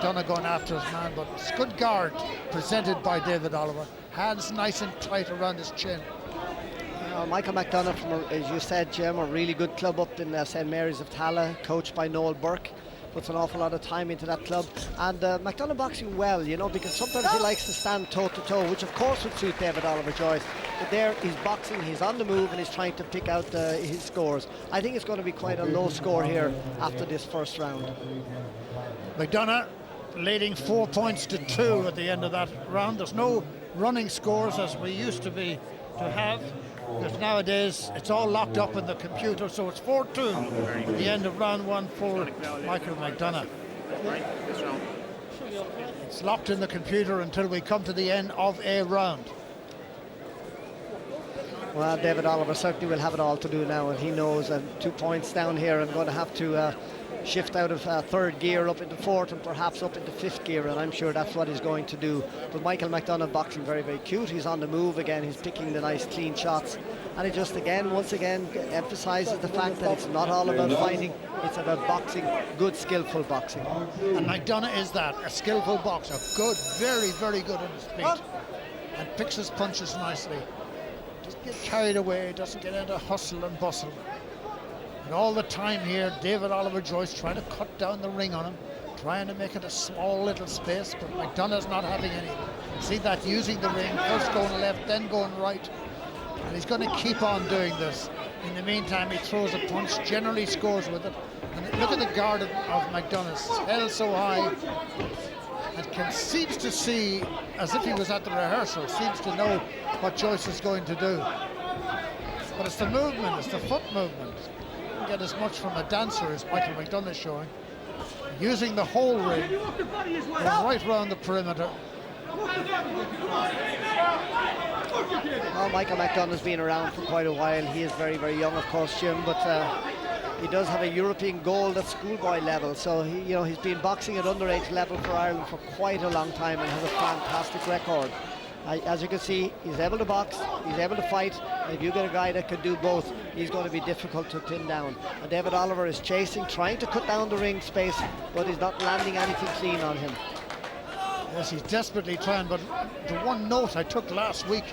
McDonough going after his man, but it's good guard presented by David Oliver. Hands nice and tight around his chin. Michael McDonough, from, as you said, Jim, a really good club up in St Mary's of Tala, coached by Noel Burke. Puts an awful lot of time into that club. And McDonough boxing well, you know, because sometimes he likes to stand toe-to-toe, which of course would suit David Oliver Joyce. But there he's boxing, he's on the move, and he's trying to pick out his scores. I think it's going to be quite a low score here after this first round. McDonough leading 4 points to 2 at the end of that round. There's no running scores as we used to have. Because nowadays it's all locked up in the computer, so it's 4-2 at the end of round 1 for Michael McDonough. It's locked in the computer until we come to the end of a round. Well, David Oliver certainly will have it all to do now, and he knows 2 points down here and going to have to shift out of third gear up into fourth and perhaps up into fifth gear, and I'm sure that's what he's going to do. But Michael McDonough boxing very, very cute. He's on the move again. He's picking the nice clean shots, and it just once again emphasizes the fact that it's not all about fighting, it's about boxing, good skillful boxing. And McDonough is that, a skillful boxer, good, very, very good on his feet, and picks his punches nicely. Doesn't get carried away, doesn't get into hustle and bustle. And all the time here, David Oliver Joyce trying to cut down the ring on him, trying to make it a small little space, but McDonough's not having any. See that, using the ring, first going left, then going right. And he's going to keep on doing this. In the meantime, he throws a punch, generally scores with it. And look at the guard of McDonough, it's held so high. And seems to see, as if he was at the rehearsal, seems to know what Joyce is going to do. But it's the movement, it's the foot movement. Get as much from a dancer as Michael McDonough is showing, using the whole ring, going right round the perimeter. Well, Michael McDonough's been around for quite a while. He is very, very young, of course, Jim, but he does have a European gold at schoolboy level, so he's been boxing at underage level for Ireland for quite a long time and has a fantastic record. As you can see, he's able to box, he's able to fight, and if you get a guy that can do both, he's going to be difficult to pin down. And David Oliver is chasing, trying to cut down the ring space, but he's not landing anything clean on him. Yes, he's desperately trying, but the one note I took last week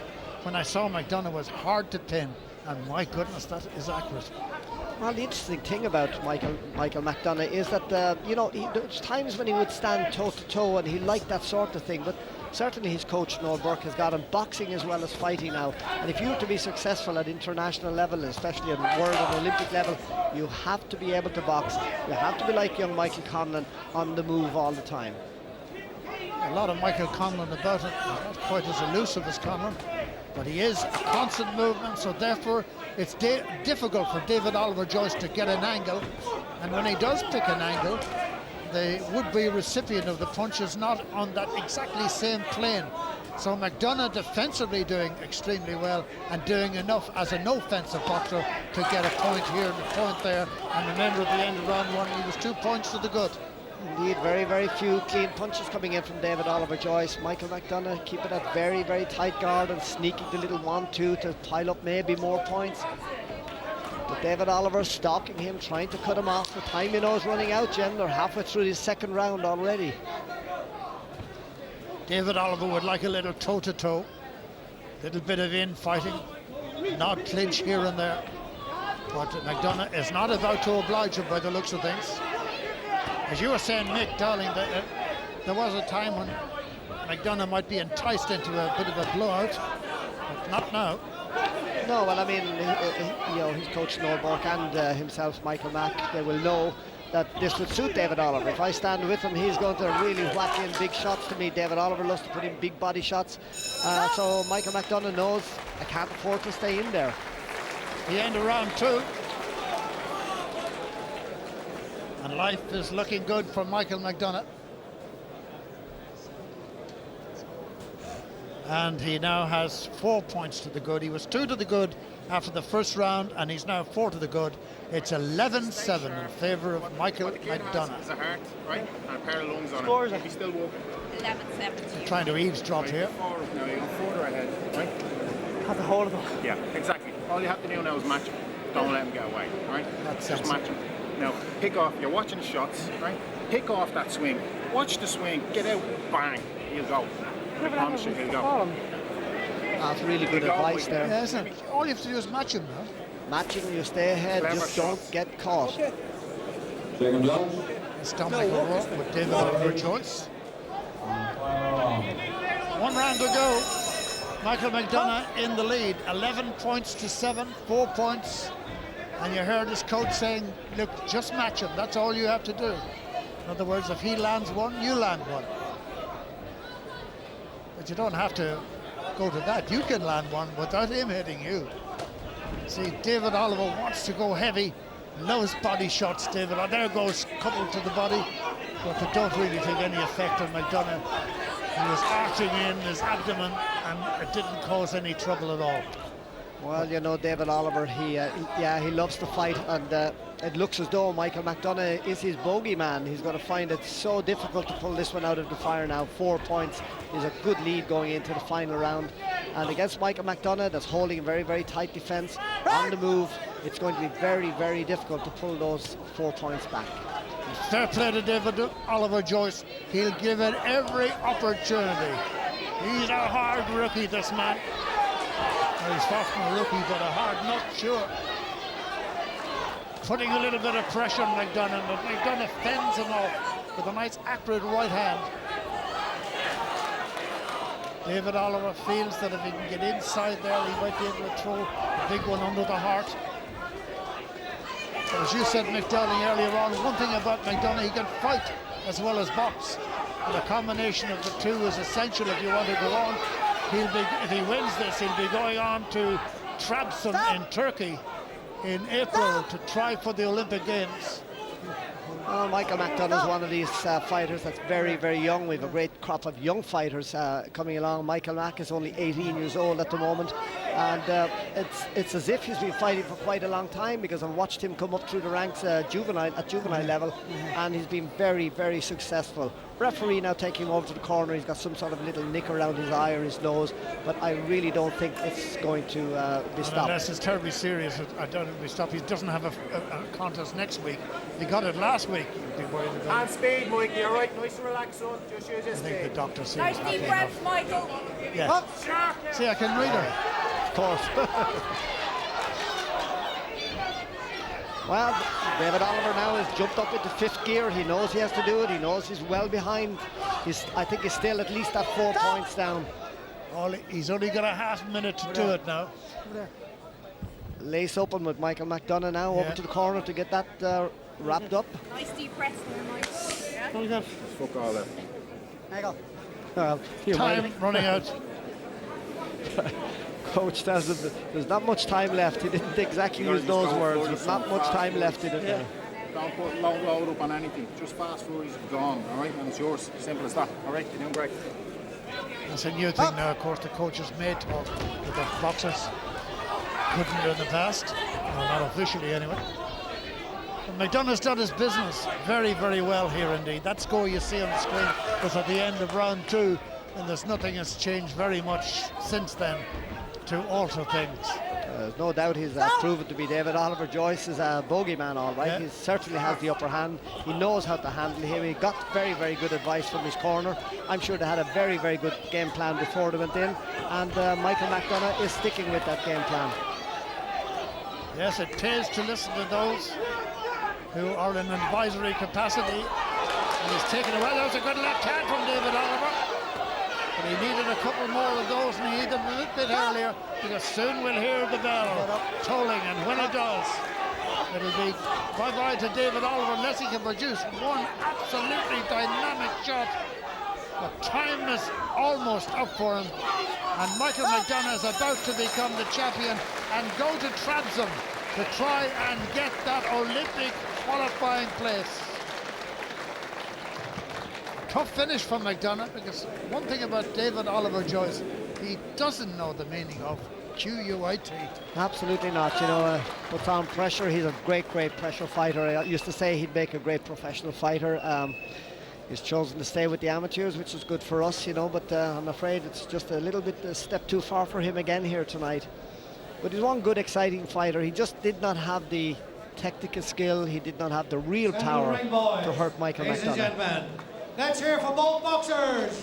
when I saw McDonough was hard to pin, and my goodness, that is accurate. Well, the interesting thing about Michael McDonough is that, there's times when he would stand toe-to-toe and he liked that sort of thing, but certainly his coach, Noel Burke, has got him boxing as well as fighting now. And if you were to be successful at international level, especially at world and Olympic level, you have to be able to box. You have to be like young Michael Conlan, on the move all the time. A lot of Michael Conlan about it. He's not quite as elusive as Conlan, but he is a constant movement, so therefore it's difficult for David Oliver Joyce to get an angle. And when he does pick an angle, the would-be recipient of the punch is not on that exactly same plane. So McDonough defensively doing extremely well and doing enough as an offensive boxer to get a point here and a point there. And remember, at the end of round 1, he was 2 points to the good. Indeed, very, very few clean punches coming in from David Oliver Joyce. Michael McDonough keeping that very, very tight guard and sneaking the little 1-2 to pile up maybe more points. But David Oliver stalking him, trying to cut him off. The time is running out, Jim. They're halfway through the second round already. David Oliver would like a little toe-to-toe, little bit of infighting, not clinch here and there. But McDonough is not about to oblige him by the looks of things. As you were saying, Mick, darling, there was a time when McDonough might be enticed into a bit of a blowout, but not now. No, well, I mean, his coach Noel Burke and himself, Michael Mack, they will know that this would suit David Oliver. If I stand with him, he's going to really whack in big shots to me. David Oliver loves to put in big body shots. So Michael McDonough knows I can't afford to stay in there. The end of round 2. And life is looking good for Michael McDonough. And he now has 4 points to the good. He was 2 to the good after the first round, and he's now 4 to the good. It's 11-7 in favour of Michael McDonough. It's a heart, right? And a pair of lungs on Scores it. He's still walking. 11-7. Trying to eavesdrop here. Now you're further ahead, right? Have the hold of him. Yeah, exactly. All you have to do now is match him. Don't let him get away, right? That's just match him. Now, pick off. You're watching the shots, right? Pick off that swing. Watch the swing, get out, bang, he'll go. I promise you, he'll go. That's really good advice there. Yeah, isn't it? All you have to do is match him now. Matching, you stay ahead, Clever just shot. don't get caught. It's Dominic O'Rourke with David Oliver Joyce. 1 round to go. Michael McDonough in the lead, 11 points to 7, 4 points. And you heard his coach saying, look, just match him. That's all you have to do. In other words, if he lands one, you land one. But you don't have to go to that. You can land one without him hitting you. See, David Oliver wants to go heavy. Loves body shots, David. Oh, there goes coupled to the body. But they don't really take any effect on McDonough. He was arching in his abdomen and it didn't cause any trouble at all. Well, you know, David Oliver, he loves to fight, and it looks as though Michael McDonough is his bogeyman. He's going to find it so difficult to pull this one out of the fire now. 4 points is a good lead going into the final round. And against Michael McDonough, that's holding a very, very tight defence, on the move, it's going to be very, very difficult to pull those 4 points back. Fair play to David Oliver Joyce. He'll give it every opportunity. He's a hard rookie, this man. Well, he's far from a rookie, but a hard nut, sure. Putting a little bit of pressure on McDonough, but McDonough fends him off with a nice accurate right hand. David Oliver feels that if he can get inside there, he might be able to throw a big one under the heart. But as you said, Mick Dowling, earlier on, one thing about McDonough, he can fight as well as box. And the combination of the two is essential if you want to go on. If he wins this, he'll be going on to Trabzon in Turkey in April to try for the Olympic Games. Well, Michael McDonough is one of these fighters that's very, very young. We have a great crop of young fighters coming along. Michael Mack is only 18 years old at the moment, and it's as if he's been fighting for quite a long time, because I've watched him come up through the ranks at juvenile level, and he's been very, very successful. Referee now taking him over to the corner. He's got some sort of little nick around his eye or his nose, but I really don't think it's going to be stopped. Unless it's terribly serious, I don't think it'll be stopped. He doesn't have a contest next week. He got it last week. You'd be worried about And speed, Mike, you're right. Nice and relaxed, son. Just use your I think speed. the doctor seems Nice happy deep breath, enough. Michael. Yeah. See, I can read her. Of course. Well, David Oliver now has jumped up into 5th gear. He knows he has to do it. He knows he's well behind. I think he's still at least at 4 points down. He's only got a half minute to do it now. Lace open with Michael McDonough now over to the corner to get that wrapped up. Nice deep breath there, Mike. Yeah. Fuck all that. There you go. Well, Time running out. Coach tells him that there's not much time left. He didn't exactly use those words, but not much time left in it. Yeah. Don't put load up on anything. Just fast food is gone, all right? And it's yours. Simple as that. All right, you're doing great. That's a new thing now, of course. The coaches may talk with the boxers. Couldn't do in the past. No, not officially anyway. And McDonough's done his business very, very well here indeed. That score you see on the screen was at the end of round 2, and there's nothing has changed very much since then to alter things. There's no doubt he's proven to be David Oliver Joyce's bogeyman, all right. He certainly has the upper hand. He knows how to handle him. He got very, very good advice from his corner. I'm sure they had a very, very good game plan before they went in, and Michael McDonough is sticking with that game plan. Yes, it pays to listen to those who are in an advisory capacity. And he's taken away. That was a good left hand from David Oliver. But he needed a couple more of those, and he needed them a little bit earlier, because soon we'll hear the bell tolling, and when it does, it'll be bye-bye to David Oliver unless he can produce one absolutely dynamic shot. The time is almost up for him, and Michael McDonough is about to become the champion and go to Trabzon to try and get that Olympic qualifying place. Tough finish from McDonough, because one thing about David Oliver Joyce, he doesn't know the meaning of QUIT. Absolutely not. You know, puts on pressure. He's a great, great pressure fighter. I used to say he'd make a great professional fighter. He's chosen to stay with the amateurs, which is good for us, you know, but I'm afraid it's just a little bit a step too far for him again here tonight. But he's one good, exciting fighter. He just did not have the technical skill. He did not have the real power to hurt Michael Ladies and McDonough. gentlemen, Let's hear for both boxers.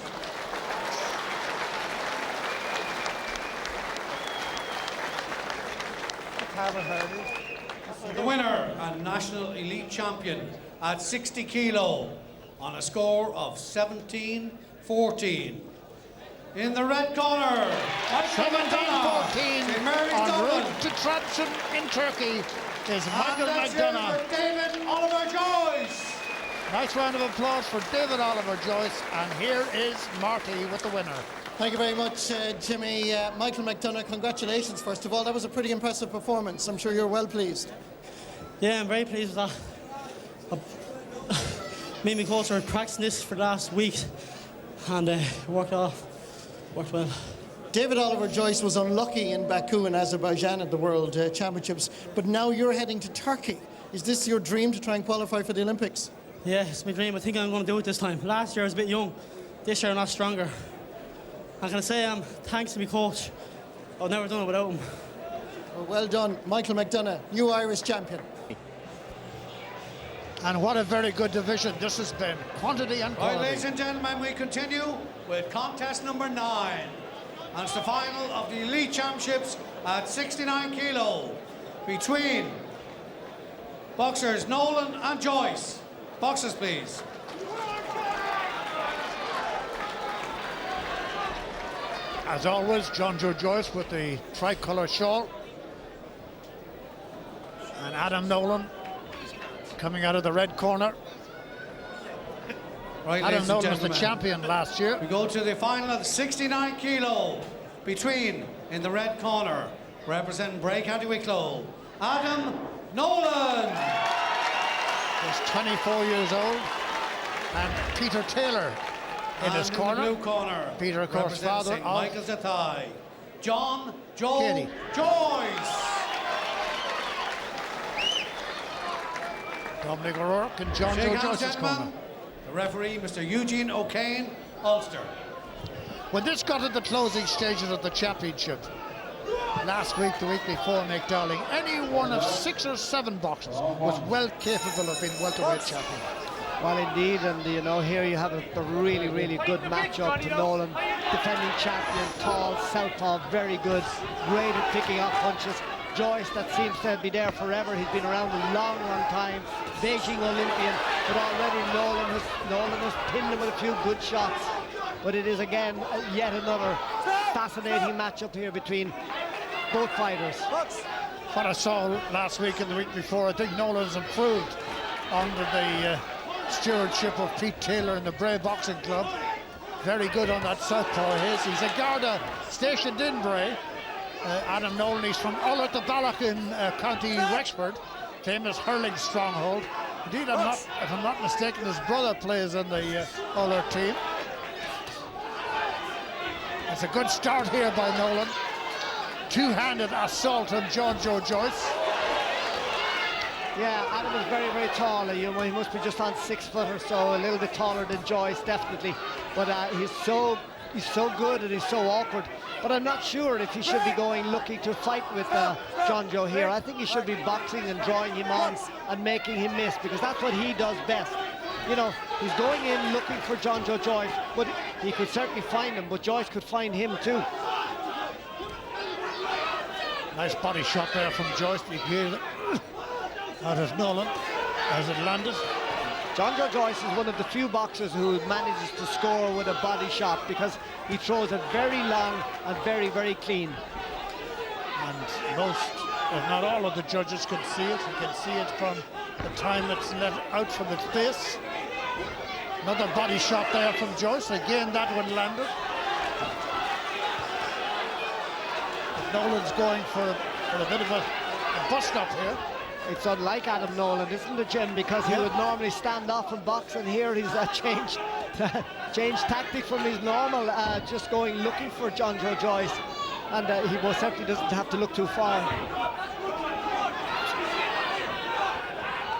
The winner and national elite champion at 60 kilo on a score of 17-14. In the red corner, 17-14 en route to Trabzon in Turkey is Michael McDonough. David Oliver Joyce. Nice round of applause for David Oliver Joyce, and here is Marty with the winner. Thank you very much, Jimmy. Michael McDonough, congratulations, first of all. That was a pretty impressive performance. I'm sure you're well pleased. Yeah, I'm very pleased with that. Me and my coach are practicing this for the last week, and worked well. David Oliver Joyce was unlucky in Baku and Azerbaijan at the World Championships, but now you're heading to Turkey. Is this your dream to try and qualify for the Olympics? Yeah, it's my dream. I think I'm going to do it this time. Last year I was a bit young. This year I'm not stronger. I'm going to say thanks to my coach. I've never done it without him. Well done, Michael McDonough, new Irish champion. And what a very good division this has been. Quantity and quality. Right, ladies and gentlemen, we continue with contest number 9. And it's the final of the Elite Championships at 69 kilo between boxers Nolan and Joyce. Boxers, please. As always, John Joe Joyce with the tricolour shawl. And Adam Nolan coming out of the red corner. Right, Adam ladies and Nolan was the gentlemen, champion last year. we go to the final of 69 kilo between, in the red corner, representing Bray County Wicklow, Adam Nolan. He's 24 years old. And Peter Taylor in his corner. In the blue corner, Peter, of course, father St. of Michael's Athy, John Joe Katie. Joyce. Dominic O'Rourke and John Shake Joe hands, Joyce's gentlemen. corner. The referee, Mr. Eugene O'Kane, Ulster. When this got to the closing stages of the championship, last week, the week before, Mick Darling, any one of 6 or 7 boxers was well capable of being welterweight champion. Well, indeed, and you know, here you have a really, really good matchup to Nolan, defending champion, tall, southpaw, very good, great at picking up punches. Joyce, that seems to be there forever. He's been around a long, long time, Beijing Olympian, but already Nolan has pinned him with a few good shots. But it is again yet another fascinating matchup here between both fighters. What I saw last week and the week before, I think Nolan's improved under the stewardship of Pete Taylor in the Bray Boxing Club. Very good on that southpaw of his. He's a Garda stationed in Bray. Adam Nolan, he's from Ullart the Ballach in County Wexford, famous hurling stronghold. Indeed, if I'm not mistaken, his brother plays in the Ullart team. It's a good start here by Nolan. Two-handed assault on John Joe Joyce. Yeah, Adam is very, very tall. You know, he must be just on 6 foot or so, a little bit taller than Joyce, definitely. But he's so good and he's so awkward. But I'm not sure if he should be looking to fight with John Joe here. I think he should be boxing and drawing him on and making him miss, because that's what he does best. You know, he's going in looking for John Joe Joyce, but he could certainly find him, but Joyce could find him too. Nice body shot there from Joyce. You hear it out of Nolan as it landed. John Joe Joyce is one of the few boxers who manages to score with a body shot, because he throws it very long and very, very clean. And most, if not all of the judges can see it. You can see it from the time it's let out from its base. Another body shot there from Joyce. Again, that one landed. But Nolan's going for a bit of a bust-up here. It's unlike Adam Nolan, isn't it, Jim? Because he would normally stand off and box, and here he's changed tactic from his normal, just going looking for John Joe Joyce, and he most certainly doesn't have to look too far.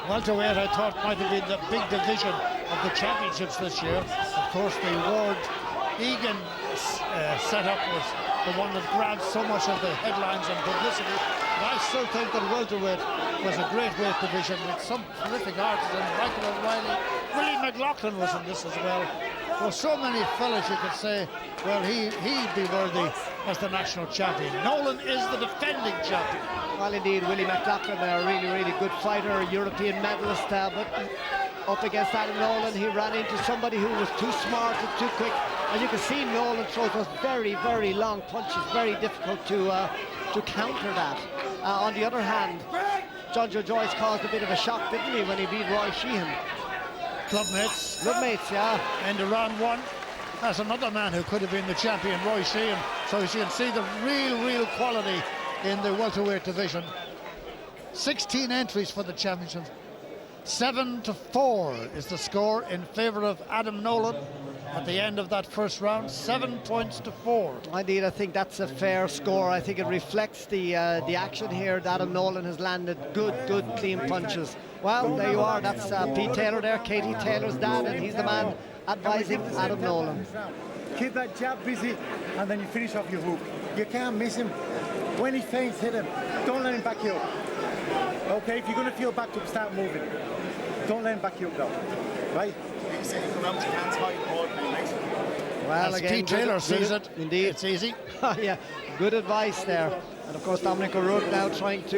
Welterweight, I thought, might have been the big division of the championships this year. Of course, the Ward Egan setup was the one that grabbed so much of the headlines and publicity. But I still think that welterweight was a great weight division with some terrific artisans. Michael O'Reilly, Willie McLaughlin was in this as well. There were so many fellas you could say, well, he'd be worthy as the national champion. Nolan is the defending champion. Well, indeed, Willie McLaughlin, a really, really good fighter, a European medalist, but up against Adam Nolan, he ran into somebody who was too smart and too quick. And you can see Nolan throws those very, very long punches, very difficult to counter that. On the other hand, John Joe Joyce caused a bit of a shock, didn't he, when he beat Roy Sheehan? Clubmates. Clubmates, yeah. Into round one. That's another man who could have been the champion, Roy Sheehan. So as you can see, the real quality in the welterweight division. 16 entries for the championship. 7-4 is the score in favour of Adam Nolan at the end of that first round. 7 points to 4. Indeed, I think that's a fair score. I think it reflects the action here. Adam Nolan has landed good, clean punches. Well, there you are. That's Pete Taylor there, Katie Taylor's dad, and he's the man advising Adam Nolan. Keep that jab busy, and then you finish off your hook. You can't miss him. When he feints, hit him. Don't let him back you up. Okay, if you're going to feel backed up, start moving. Don't let him back you up, though. Right? You say you come out with your hands high, hold, well, as again, Pete Taylor sees it, indeed, it's easy. Yeah, good advice there. And of course, Dominic O'Rourke now trying to,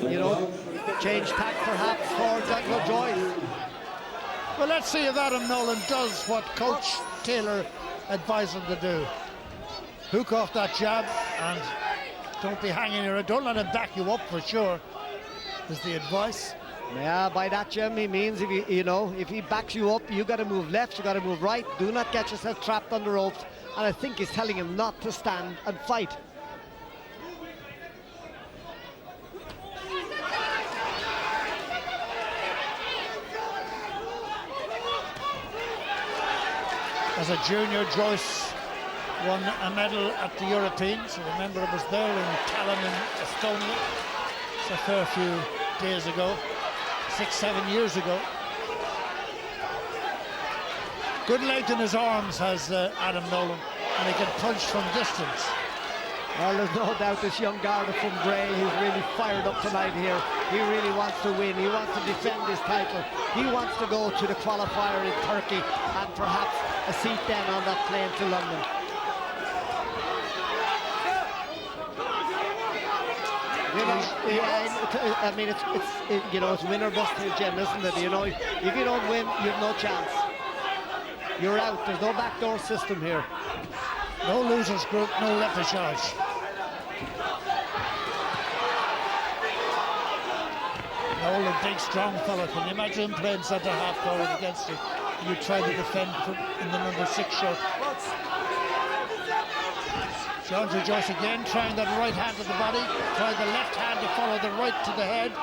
you know, change tack perhaps for John Joe Joyce. Well, let's see if Adam Nolan does what Coach Taylor advised him to do. Hook off that jab and don't be hanging here. Don't let him back you up for sure, is the advice. Yeah, by that, Jim, he means if he backs you up, you got to move left, you got to move right. Do not get yourself trapped under ropes. And I think he's telling him not to stand and fight. As a junior, Joyce won a medal at the Europeans. Remember, it was there in Tallinn in Estonia. It's a fair few days ago, 6-7 years ago. Good length in his arms has Adam Nolan, and he can punch from distance. Well, there's no doubt this young Garda from Bray, he's really fired up tonight here. He really wants to win. He wants to defend his title. He wants to go to the qualifier in Turkey and perhaps a seat then on that plane to London. I mean, it's win or bust here, Jim, isn't it? You know, if you don't win, you have no chance. You're out. There's no backdoor system here. No losers group, no repechage. Nolan, big, strong fella. Can you imagine him playing centre half forward against you? You try to defend in the number 6 shirt. John Joe Joyce again, trying that right hand to the body, trying the left hand to follow the right to the head.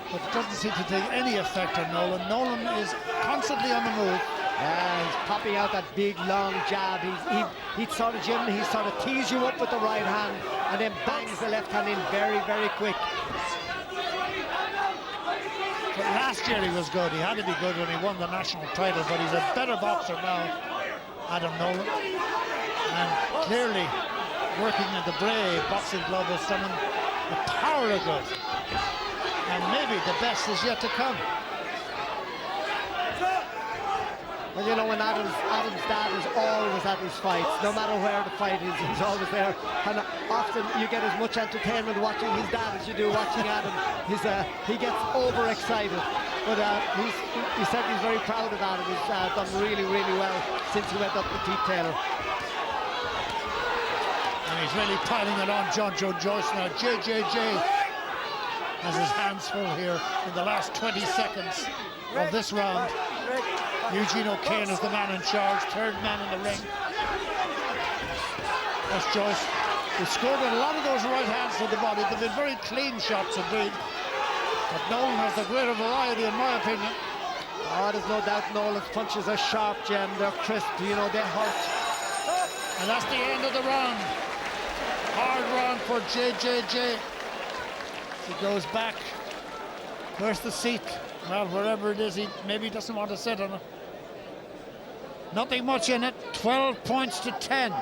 But it doesn't seem to take any effect on Nolan. Nolan is constantly on the move. Yeah, he's popping out that big, long jab. He sort of tees you up with the right hand and then bangs the left hand in very, very quick. But last year he was good. He had to be good when he won the national title, but he's a better boxer now, Adam Nolan. And clearly working in the Bray boxing club is someone a power of good. And maybe the best is yet to come. Well, you know, when Adam's dad is always at his fights, no matter where the fight is, he's always there. And often you get as much entertainment watching his dad as you do watching Adam. He gets overexcited. But he said he's very proud of Adam. He's done really, really well since he went up to Pete Taylor. And he's really piling it on John Joe Joyce now. JJJ has his hands full here in the last 20 seconds of this round. Eugene O'Kane is the man in charge, third man in the ring. That's Joyce. He scored a lot of those right hands to the body. They've been very clean shots indeed. But Nolan has the greater variety in my opinion. Oh, there's no doubt Nolan's punches are sharp, Jen. They're crisp, you know, they hurt. And that's the end of the round. Hard round for JJJ. He goes back. Where's the seat? Well, wherever it is, he maybe doesn't want to sit on it. Nothing much in it. 12 points to 10.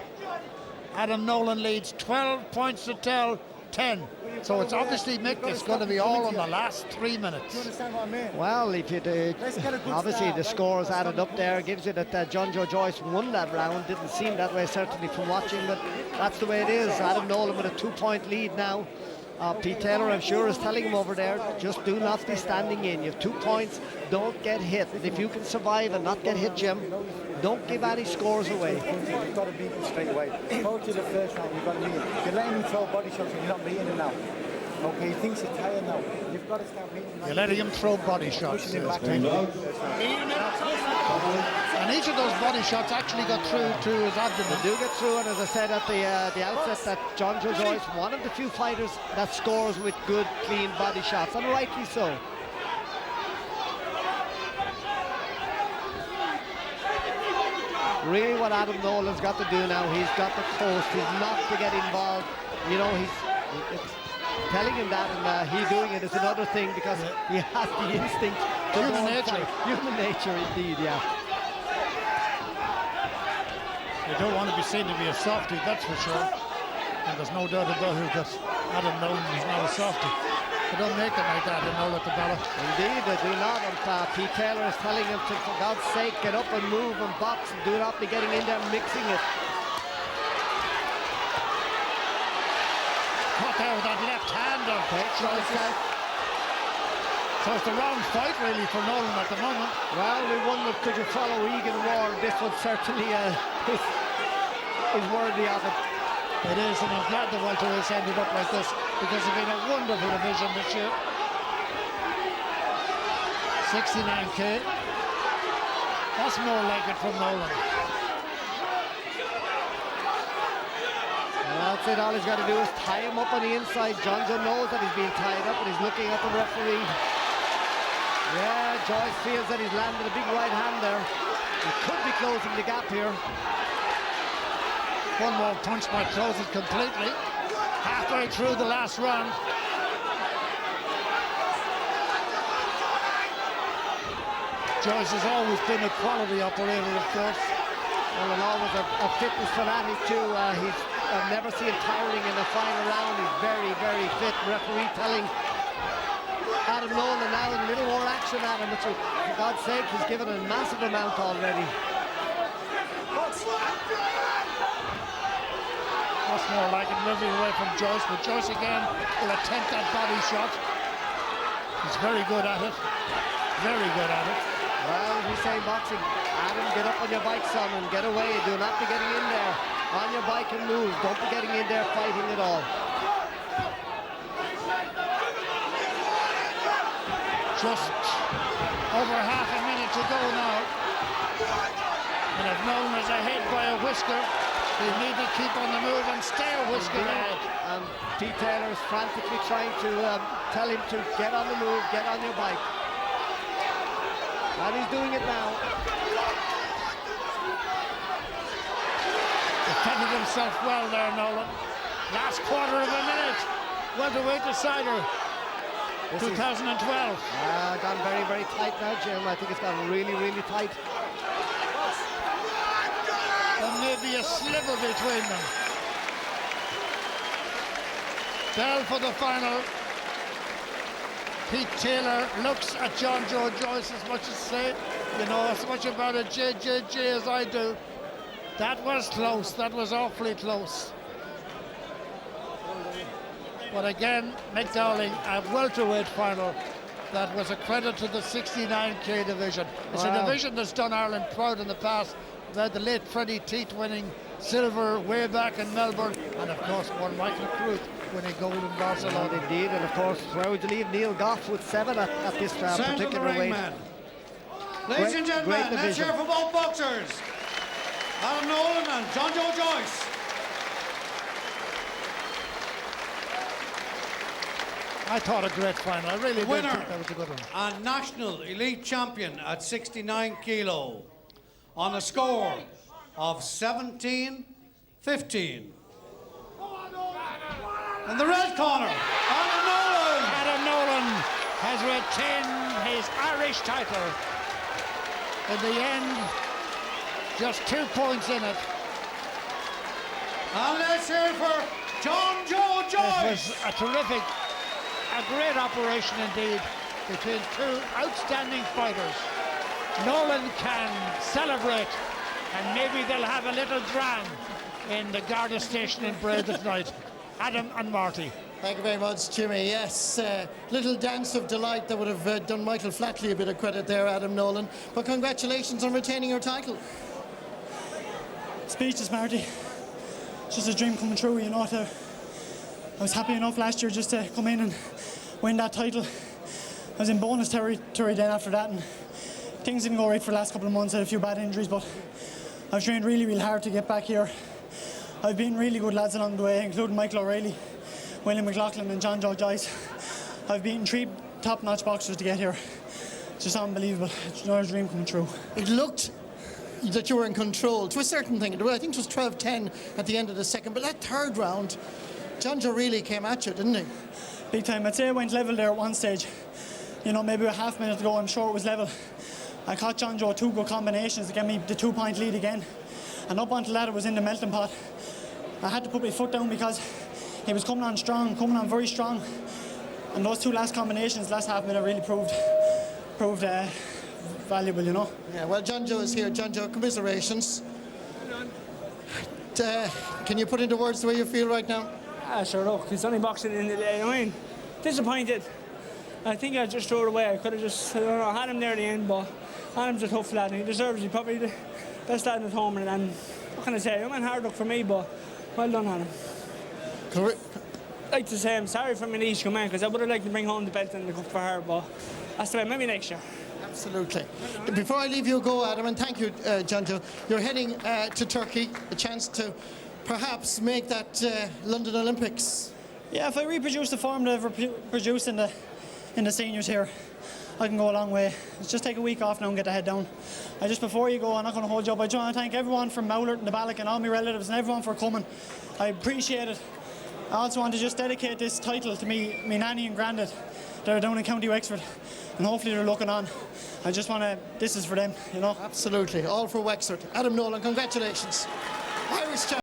Adam Nolan leads 12 points to 10 10. So it's obviously, Mick, it's going to be all in the last 3 minutes. Do you understand what I mean? Well, if you do, Let's get a good obviously start, the right? scores added up there gives you that John Joe Joyce won that round. Didn't seem that way certainly from watching, but that's the way it is. Adam Nolan with a 2-point lead now. Pete Taylor, I'm sure, is telling him over there, just do not be standing in. You have 2 points, don't get hit. And if you can survive and not get hit, Jim, don't give any scores away. You've got to beat him straight away. Go to the first round, you've got to beat him. You're letting him throw body shots and you're not beating him now. Okay, he thinks he's tired now. You've got to start beating him. You're letting him throw body shots. Pushing him back. And each of those body shots actually got through to his abdomen. They do get through, and as I said at the outset, that John Joe Joyce, one of the few fighters that scores with good, clean body shots, and rightly so. Really what Adam Nolan's got to do now, he's got to post, he's not to get involved. You know, it's telling him that, and he doing it is another thing, because he has the instinct to Human go and nature. fight. Human nature indeed, yeah. You don't want to be seen to be a softie, that's for sure. And there's no doubt about it that Adam Nolan is not a softie. They don't make it like that in Nola Tabella. Indeed, they do not. And Pete Taylor is telling him to, for God's sake, get up and move and box and do not be getting in there and mixing it. Caught there with that left hand on So it's the wrong fight really for Nolan at the moment. Well, we wonder, could you follow Egan Ward? This one certainly is worthy of it. It is, and I'm glad the welterweights ended up like this, because it's been a wonderful division this year. 69k. That's more like it from Nolan. That's it, all he's got to do is tie him up on the inside. John Joe knows that he's being tied up, and he's looking at the referee. Yeah, Joyce feels that he's landed a big right hand there. He could be closing the gap here. One more punch might close it completely. Halfway through the last round. Joyce has always been a quality operator, of course. Well, and always a fitness fanatic too. I've never seen him tiring in the final round. He's very, very fit. Referee telling Adam Nolan now a little more action at him, which, for God's sake, he's given a massive amount already. That's more like it, moving away from Joyce, but Joyce again will attempt that body shot. He's very good at it. Very good at it. Well, we say in boxing, Adam, get up on your bike, son, and get away. Do not be getting in there. On your bike and move. Don't be getting in there fighting at all. Just over half a minute to go now. And if Nolan is ahead by a whisker, they need to keep on the move and stay a whisker ahead. And Pete Taylor is frantically trying to tell him to get on the move, get on your bike. And he's doing it now. Defended himself well there, Nolan. Last quarter of a minute. Welterweight decider. 2012. Gone very, very tight now, Jim. I think it's gone really, really tight. There may be a sliver between them. Bell for the final. Pete Taylor looks at John Joe Joyce as much as say, you know, as much about a JJJ as I do. That was close. That was awfully close. But again, Mick Dowling, a welterweight final that was a credit to the 69k division. It's a division that's done Ireland proud in the past. We've had the late Freddie Teat winning silver way back in Melbourne, and of course one Michael Cruth winning gold in Barcelona. Indeed, and of course, where would you leave Neil Goff with 7 at this particular weight? Ladies and gentlemen, let's hear for both boxers. Adam Nolan and John Joe Joyce. I thought a great final. I really Winner did think that was a good one. And national elite champion at 69 kilo on a score of 17-15. In the red corner, Adam Nolan. Adam Nolan has retained his Irish title. In the end, just 2 points in it. And let's hear it for John Joe It Joyce. was a terrific, a great operation indeed between two outstanding fighters. Nolan can celebrate, and maybe they'll have a little dram in the Garda station in Bray tonight. Adam and Marty. Thank you very much, Jimmy. Yes, little dance of delight that would have done Michael Flatley a bit of credit there, Adam Nolan. But congratulations on retaining your title. Speechless, Marty. It's just a dream coming true, you know. I was happy enough last year just to come in and win that title. I was in bonus territory then after that, and things didn't go right for the last couple of months. I had a few bad injuries, but I've trained really, really hard to get back here. I've been really good lads along the way, including Michael O'Reilly, William McLaughlin and John Joe Joyce. I've beaten 3 top-notch boxers to get here. It's just unbelievable. It's another dream coming true. It looked that you were in control to a certain thing. I think it was 12-10 at the end of the second, but that third round, John Joe really came at you, didn't he? Big time. I'd say I went level there at one stage. You know, maybe a half minute ago, I'm sure it was level. I caught John Joe 2 good combinations to get me the 2-point lead again. And up until that, it was in the melting pot. I had to put my foot down because he was coming on strong, coming on very strong. And those 2 last combinations, last half minute, really proved valuable, you know. Yeah, well, John Joe is here. John Joe, commiserations. Can you put into words the way you feel right now? Sure, look, it's only boxing in the day. I mean, disappointed. I think I just threw it away. I could have just, I don't know, had him there at the end, but Adam's a tough lad and he deserves it. He's probably the best lad in the tournament, and what can I say? I mean, hard luck for me, but well done, Adam. I'd like to say I'm sorry for my niece, man, because I would have liked to bring home the belt and the cup for her, but that's the way, maybe next year. Absolutely. Before I leave you go, Adam, and thank you, John Joe, you're heading to Turkey, a chance to perhaps make that London Olympics. Yeah, if I reproduce the form that I've produced in the seniors here, I can go a long way. Let's just take a week off now and get the head down. Before you go, I'm not going to hold you up. I just want to thank everyone from Mowlert and the Ballock and all my relatives and everyone for coming. I appreciate it. I also want to just dedicate this title to me nanny and granddad that are down in County Wexford, and hopefully they're looking on. I just want to, this is for them, you know. Absolutely, all for Wexford. Adam Nolan, congratulations. Irish champion.